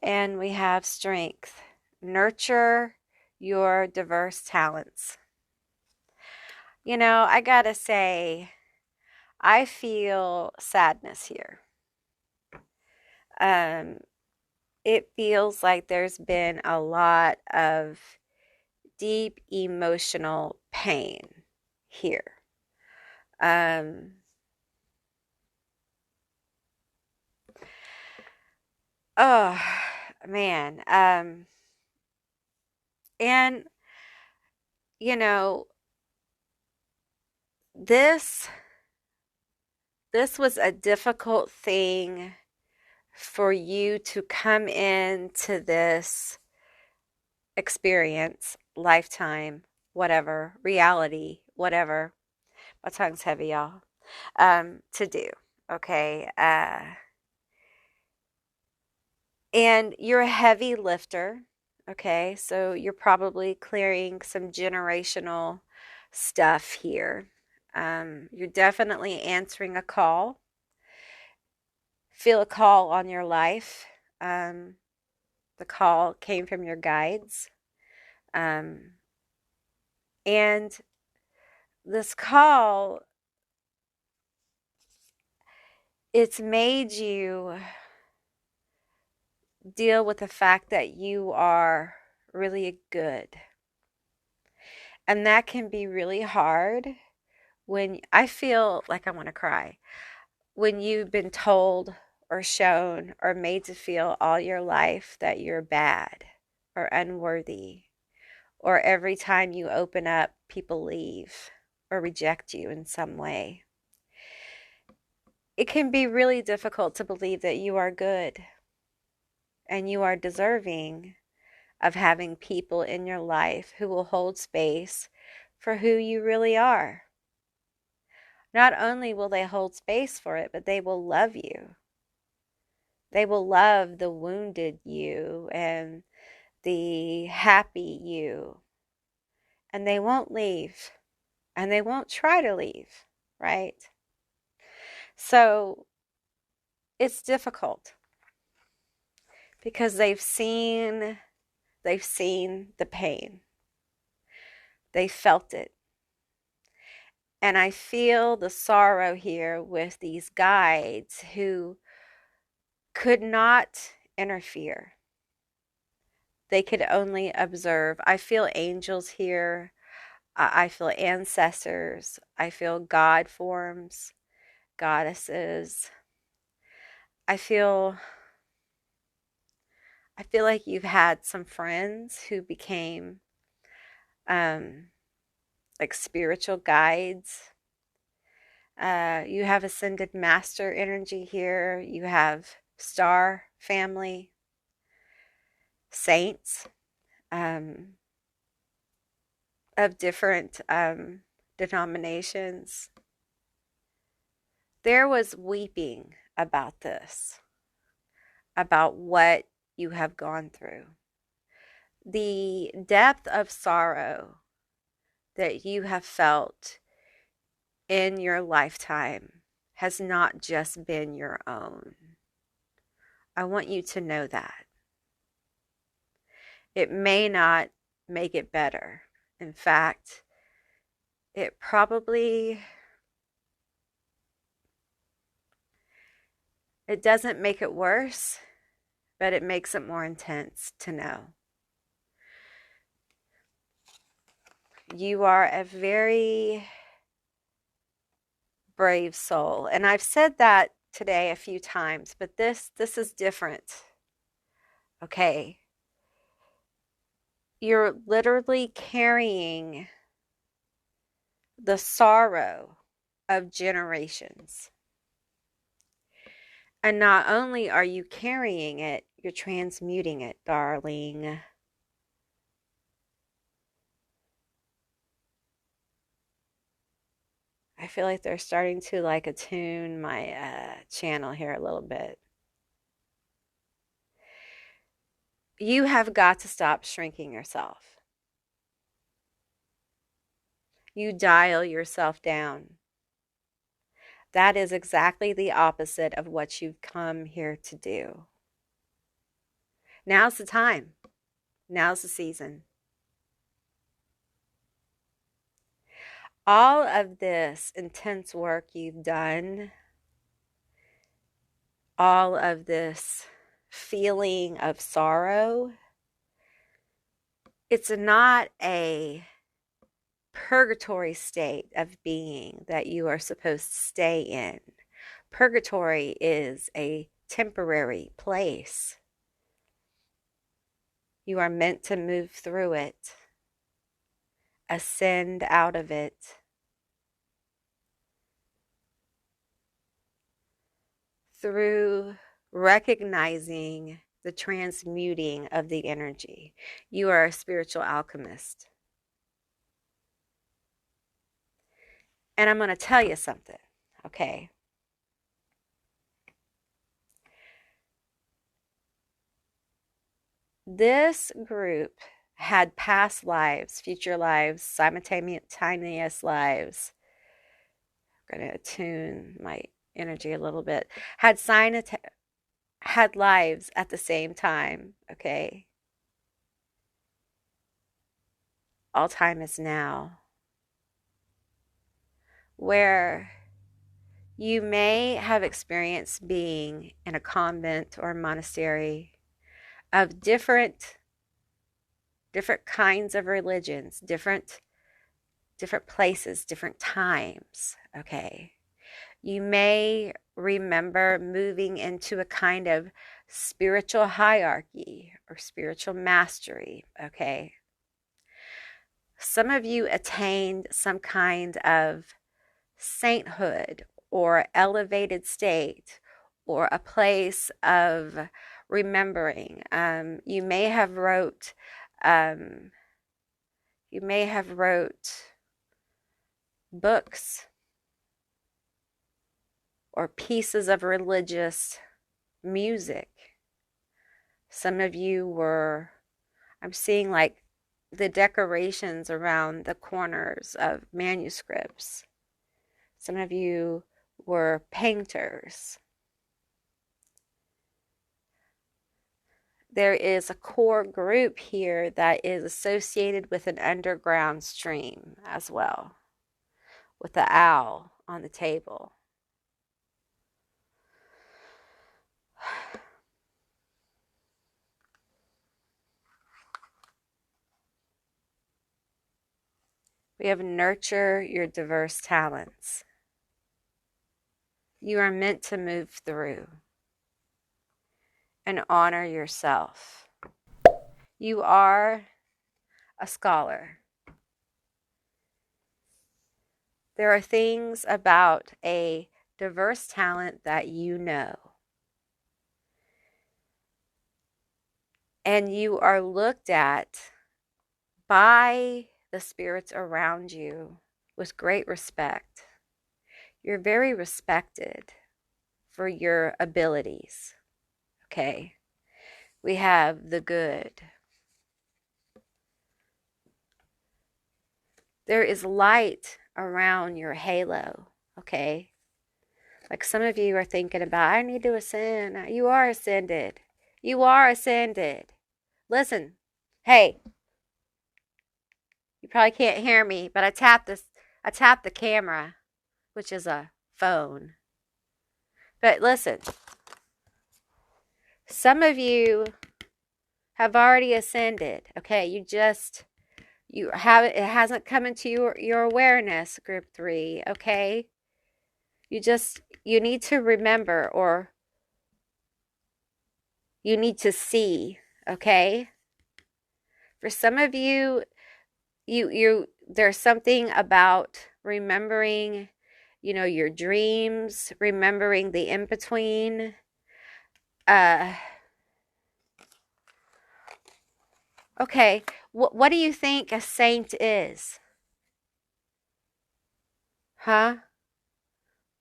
And we have Strength. Nurture your diverse talents. You know, I gotta say, I feel sadness here. It feels like there's been a lot of deep emotional pain here. Oh man. And you know, this was a difficult thing for you to come into this experience, lifetime, whatever, reality, whatever. My tongue's heavy, y'all. To do. Okay. And you're a heavy lifter. Okay. So you're probably clearing some generational stuff here. You're definitely answering a call. Feel a call on your life. The call came from your guides. And this call, it's made you deal with the fact that you are really good. And that can be really hard when I feel like I want to cry. When you've been told or shown or made to feel all your life that you're bad or unworthy, or every time you open up, people leave or reject you in some way. It can be really difficult to believe that you are good and you are deserving of having people in your life who will hold space for who you really are. Not only will they hold space for it, but they will love you. They will love the wounded you and the happy you. And they won't leave. And they won't try to leave, right? So it's difficult because they've seen the pain. They felt it. And I feel the sorrow here with these guides who could not interfere. They could only observe. I feel angels here. I feel ancestors. I feel God forms, goddesses. I feel like you've had some friends who became like spiritual guides. You have ascended master energy here. You have star family, saints of different denominations. There was weeping about this, about what you have gone through. the depth of sorrow that you have felt in your lifetime has not just been your own. I want you to know that. It may not make it better. In fact, it doesn't make it worse, but it makes it more intense to know. You are a very brave soul. And I've said that today a few times, but this is different. Okay. You're literally carrying the sorrow of generations. And not only are you carrying it, you're transmuting it, darling. I feel like they're starting to like attune my channel here a little bit. You have got to stop shrinking yourself. You dial yourself down. That is exactly the opposite of what you've come here to do. Now's the time. Now's the season. All of this intense work you've done, all of this feeling of sorrow, it's not a purgatory state of being that you are supposed to stay in. Purgatory is a temporary place. You are meant to move through it, ascend out of it, through recognizing the transmuting of the energy. You are a spiritual alchemist. And I'm going to tell you something, okay? This group had past lives, future lives, simultaneous lives. I'm going to attune my energy a little bit. Had lives at the same time, okay? All time is now. Where you may have experienced being in a convent or monastery of different kinds of religions, different places, different times, okay? You may remember moving into a kind of spiritual hierarchy or spiritual mastery, okay? Some of you attained some kind of sainthood or elevated state or a place of remembering. You may have wrote books or pieces of religious music. Some of you were, I'm seeing like the decorations around the corners of manuscripts. Some of you were painters. There is a core group here that is associated with an underground stream as well, with the owl on the table. We have nurture your diverse talents. You are meant to move through and honor yourself. You are a scholar. There are things about a diverse talent that you know. And you are looked at by the spirits around you with great respect. You're very respected for your abilities. Okay. We have the good. there is light around your halo, okay? Like some of you are thinking about, I need to ascend. You are ascended. You are ascended. Listen, hey, you probably can't hear me, but I tapped the camera, which is a phone. But listen, some of you have already ascended, okay? You have it hasn't come into your awareness, group 3, okay? You need to remember, or you need to see, okay? For some of you, there's something about remembering, your dreams, remembering the in-between. Okay, what do you think a saint is? Huh?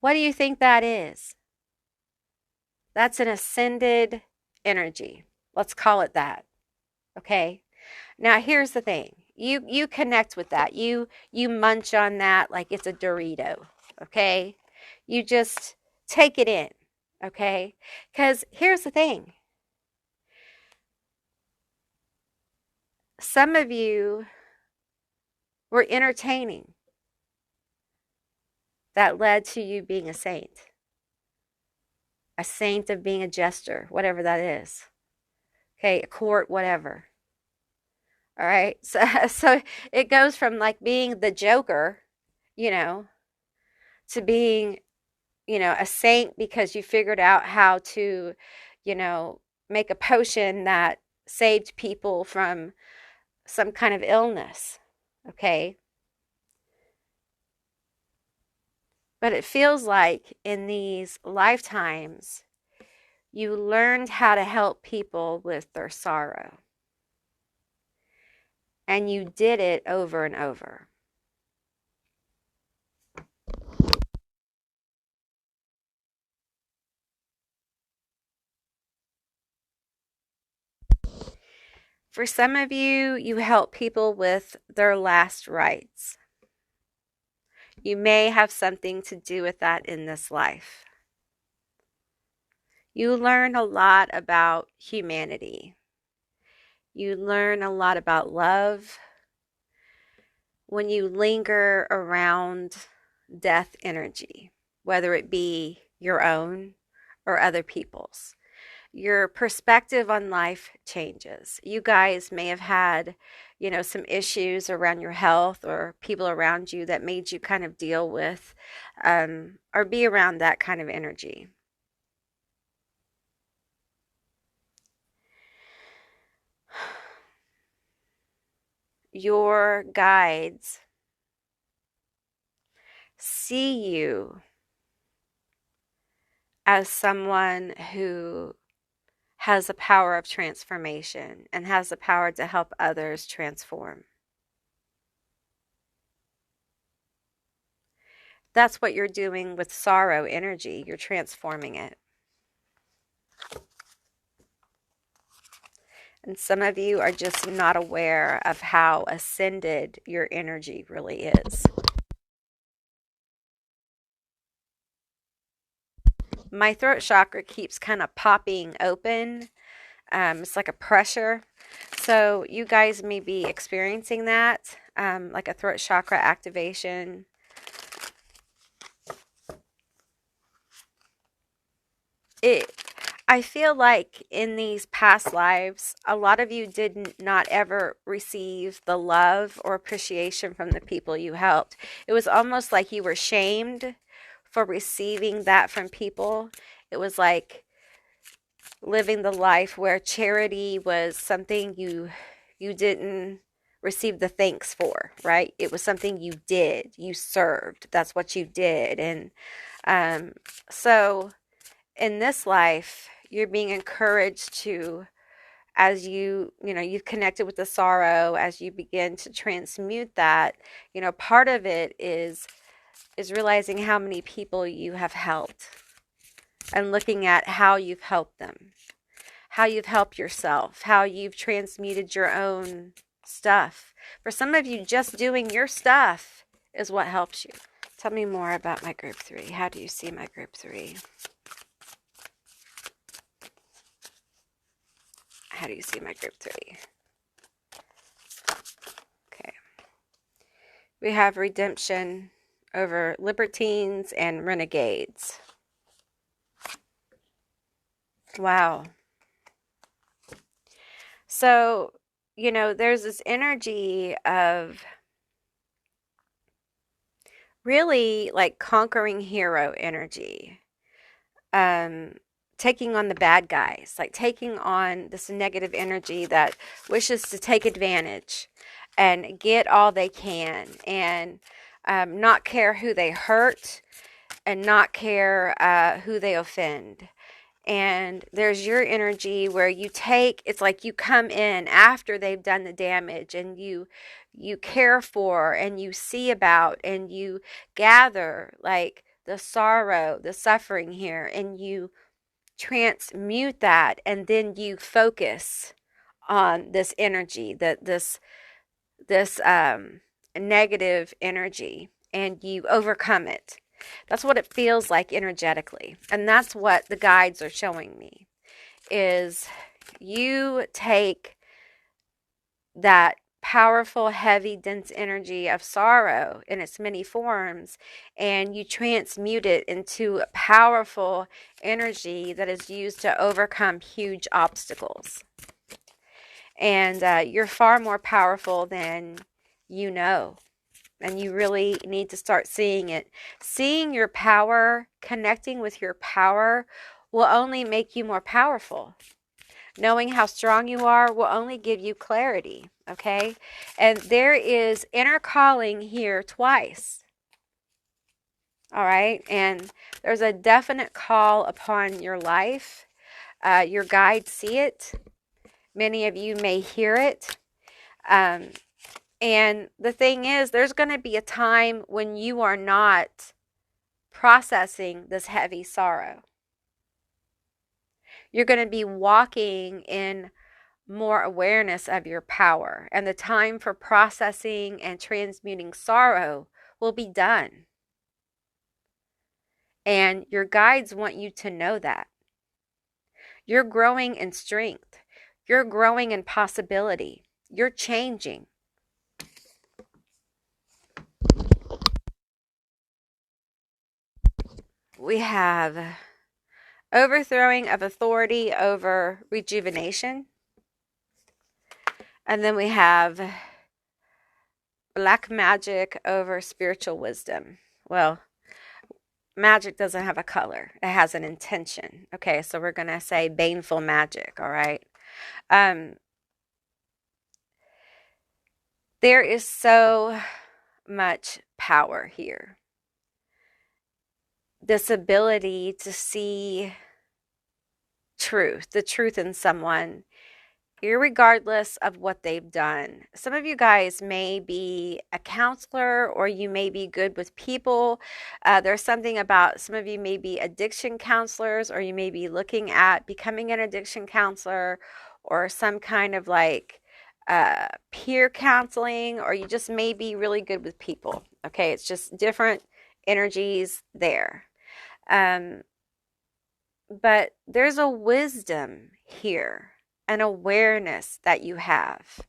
What do you think that is? That's an ascended energy. Let's call it that. Okay? Now here's the thing. You connect with that. You munch on that like it's a Dorito. Okay? You just take it in. Okay? Cuz here's the thing. Some of you were entertaining. That led to you being a saint. A saint of being a jester, whatever that is. Okay, a court, whatever. All right. So it goes from like being the Joker, to being, a saint because you figured out how to, make a potion that saved people from some kind of illness. Okay. But it feels like in these lifetimes, you learned how to help people with their sorrow. And you did it over and over. For some of you, you help people with their last rites. You may have something to do with that in this life. You learn a lot about humanity. You learn a lot about love when you linger around death energy, whether it be your own or other people's. Your perspective on life changes. You guys may have had, some issues around your health or people around you that made you kind of deal with or be around that kind of energy. Your guides see you as someone who has the power of transformation and has the power to help others transform. That's what you're doing with sorrow energy. You're transforming it. And some of you are just not aware of how ascended your energy really is. My throat chakra keeps kind of popping open. It's like a pressure. So you guys may be experiencing that, like a throat chakra activation. I feel like in these past lives, a lot of you did not ever receive the love or appreciation from the people you helped. It was almost like you were shamed for receiving that from people. It was like living the life where charity was something you didn't receive the thanks for, right? It was something you did. You served. That's what you did. And so in this life, you're being encouraged to, as you've connected with the sorrow, as you begin to transmute that, part of it is realizing how many people you have helped and looking at how you've helped them, how you've helped yourself, how you've transmuted your own stuff. For some of you, just doing your stuff is what helps you. Tell me more about my group 3. How do you see my group 3? How do you see my group 3? Okay. We have redemption over libertines and renegades. Wow. So, you know, there's this energy of really like conquering hero energy. Taking on the bad guys, like taking on this negative energy that wishes to take advantage and get all they can, and not care who they hurt and not care who they offend. And there's your energy where you take, it's like you come in after they've done the damage, and you care for and you see about and you gather like the sorrow, the suffering here, and you transmute that, and then you focus on this energy, that this negative energy, and you overcome it. That's what it feels like energetically, and that's what the guides are showing me, is you take that powerful, heavy, dense energy of sorrow in its many forms, and you transmute it into a powerful energy that is used to overcome huge obstacles. And you're far more powerful than you know. And you really need to start seeing it. Seeing your power, connecting with your power, will only make you more powerful. Knowing how strong you are will only give you clarity, okay? And there is inner calling here twice, all right? And there's a definite call upon your life. Your guides see it. Many of you may hear it. And the thing is, there's going to be a time when you are not processing this heavy sorrow. You're going to be walking in more awareness of your power, and the time for processing and transmuting sorrow will be done. And your guides want you to know that. You're growing in strength. You're growing in possibility. You're changing. We have overthrowing of authority over rejuvenation. And then we have black magic over spiritual wisdom. Well, magic doesn't have a color. It has an intention. Okay, so we're going to say baneful magic, all right? There is so much power here. This ability to see truth, the truth in someone, irregardless of what they've done. Some of you guys may be a counselor, or you may be good with people. There's something about some of you may be addiction counselors, or you may be looking at becoming an addiction counselor, or some kind of like peer counseling, or you just may be really good with people. Okay, it's just different energies there. But there's a wisdom here, an awareness that you have.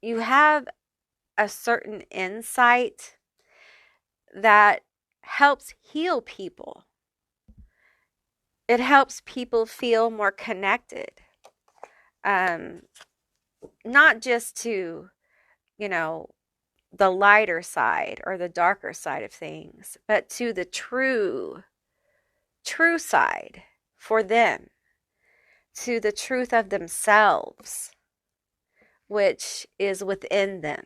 You have a certain insight that helps heal people. It helps people feel more connected. Not just to, you know, the lighter side or the darker side of things, but to the true side for them, to the truth of themselves, which is within them,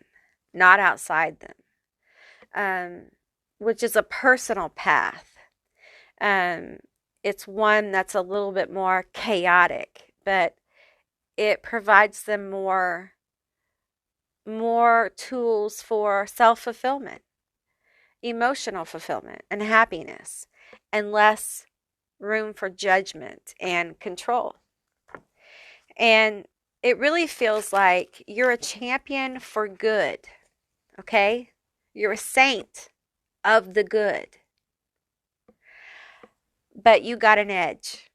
not outside them, which is a personal path. It's one that's a little bit more chaotic, but it provides them more tools for self-fulfillment, emotional fulfillment, and happiness, and less room for judgment and control. And it really feels like you're a champion for good, okay? You're a saint of the good, but you got an edge,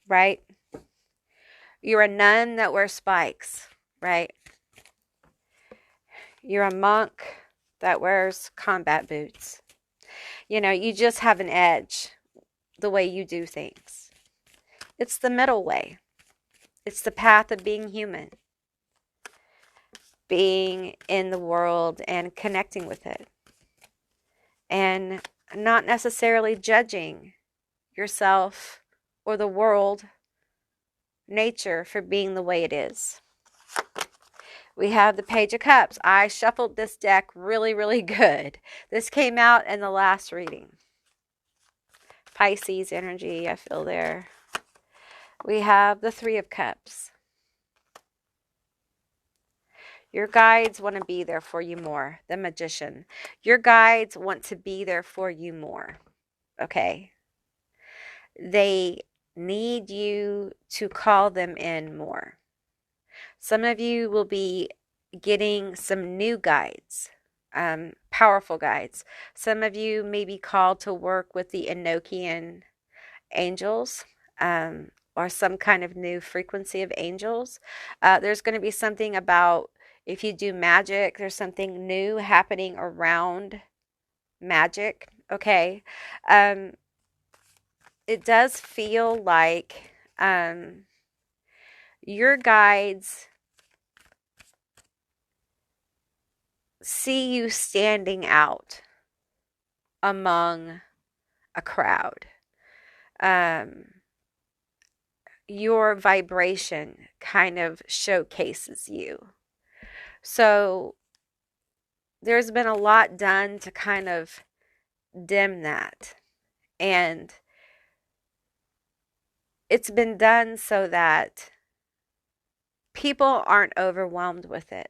right? You're a nun that wears spikes, right? You're a monk that wears combat boots. You just have an edge the way you do things. It's the middle way. It's the path of being human, being in the world and connecting with it, and not necessarily judging yourself or the world, nature, for being the way it is. We have the Page of Cups. I shuffled this deck really, really good. This came out in the last reading. Pisces energy, I feel there. We have the Three of Cups. Your guides want to be there for you more. The Magician. Your guides want to be there for you more. Okay? They need you to call them in more. Some of you will be getting some new guides, powerful guides. Some of you may be called to work with the Enochian angels, or some kind of new frequency of angels. There's going to be something about, if you do magic, there's something new happening around magic, okay? It does feel like your guides see you standing out among a crowd. Your vibration kind of showcases you. So there's been a lot done to kind of dim that. And it's been done so that people aren't overwhelmed with it.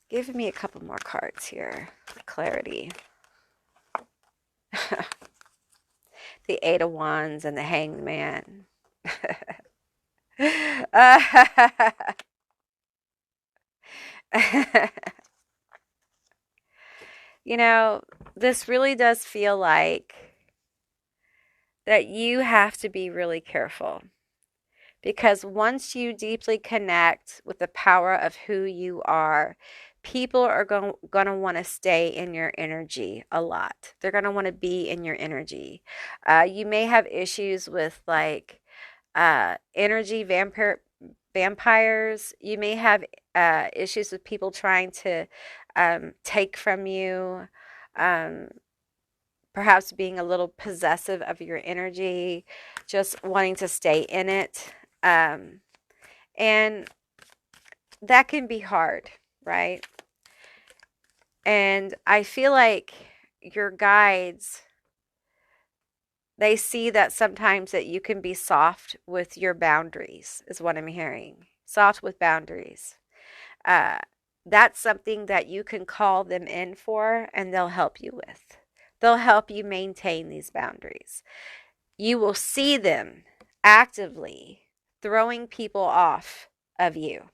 Give me a couple more cards here for clarity. The Eight of Wands and the Hanged Man. This really does feel like that you have to be really careful. Because once you deeply connect with the power of who you are, people are going to want to stay in your energy a lot. They're going to want to be in your energy. You may have issues with energy vampires. You may have issues with people trying to take from you, perhaps being a little possessive of your energy, just wanting to stay in it. And that can be hard, right? And I feel like your guides, they see that sometimes that you can be soft with your boundaries, is what I'm hearing. Soft with boundaries. That's something that you can call them in for, and they'll help you with. They'll help you maintain these boundaries. You will see them actively throwing people off of you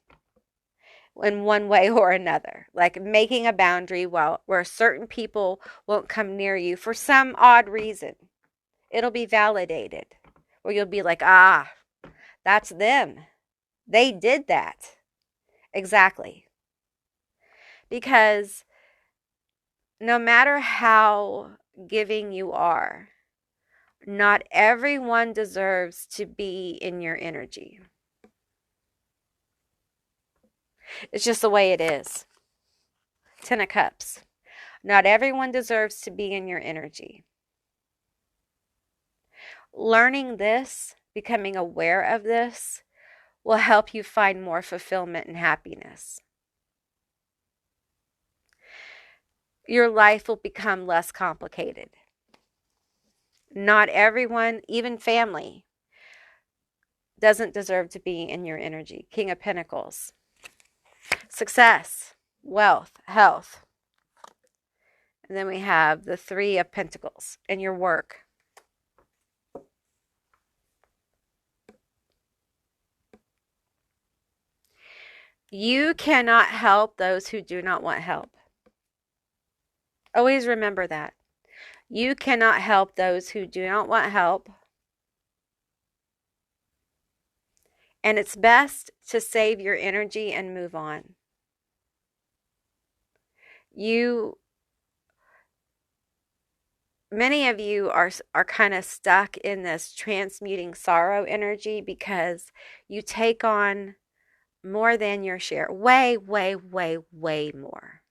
in one way or another, like making a boundary where certain people won't come near you for some odd reason. It'll be validated, or you'll be like, that's them. They did that. Exactly. Because no matter how giving you are, not everyone deserves to be in your energy. It's just the way it is. Ten of Cups. Not everyone deserves to be in your energy. Learning this, becoming aware of this, will help you find more fulfillment and happiness. Your life will become less complicated. Not everyone, even family, doesn't deserve to be in your energy. King of Pentacles. Success, wealth, health. And then we have the Three of Pentacles in your work. You cannot help those who do not want help. Always remember that. You cannot help those who do not want help. And it's best to save your energy and move on. Many of you are kind of stuck in this transmuting sorrow energy because you take on more than your share. Way, way, way, way more.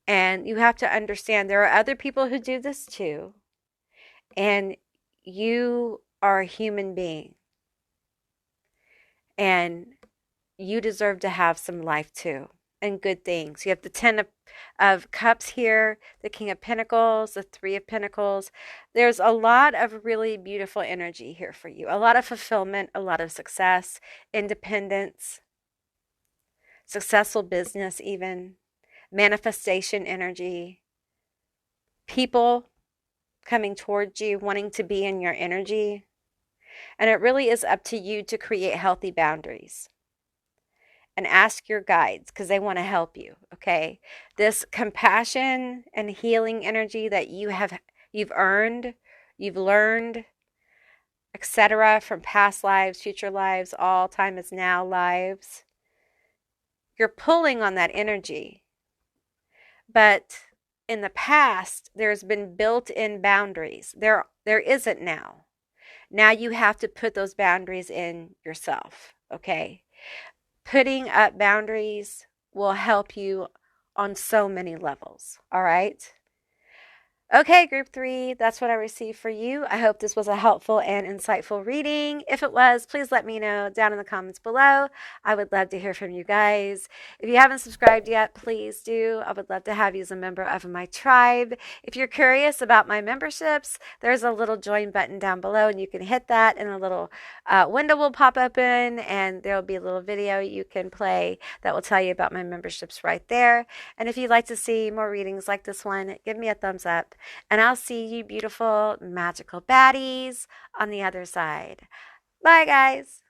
And you have to understand there are other people who do this too. And you are a human being. And you deserve to have some life too. And good things. You have the Ten of Cups here, the King of Pentacles, the Three of Pentacles. There's a lot of really beautiful energy here for you. A lot of fulfillment, a lot of success, independence, successful business even, manifestation energy, people coming towards you, wanting to be in your energy. And it really is up to you to create healthy boundaries. And ask your guides because they want to help you, okay? This compassion and healing energy that you've earned, you've learned, etc., from past lives, future lives, all time is now lives. You're pulling on that energy. But in the past, there's been built-in boundaries. There isn't now. Now you have to put those boundaries in yourself, okay? Putting up boundaries will help you on so many levels, all right? Okay, group 3, that's what I received for you. I hope this was a helpful and insightful reading. If it was, please let me know down in the comments below. I would love to hear from you guys. If you haven't subscribed yet, please do. I would love to have you as a member of my tribe. If you're curious about my memberships, there's a little join button down below, and you can hit that, and a little window will pop open, and there will be a little video you can play that will tell you about my memberships right there. And if you'd like to see more readings like this one, give me a thumbs up. And I'll see you beautiful, magical baddies on the other side. Bye, guys.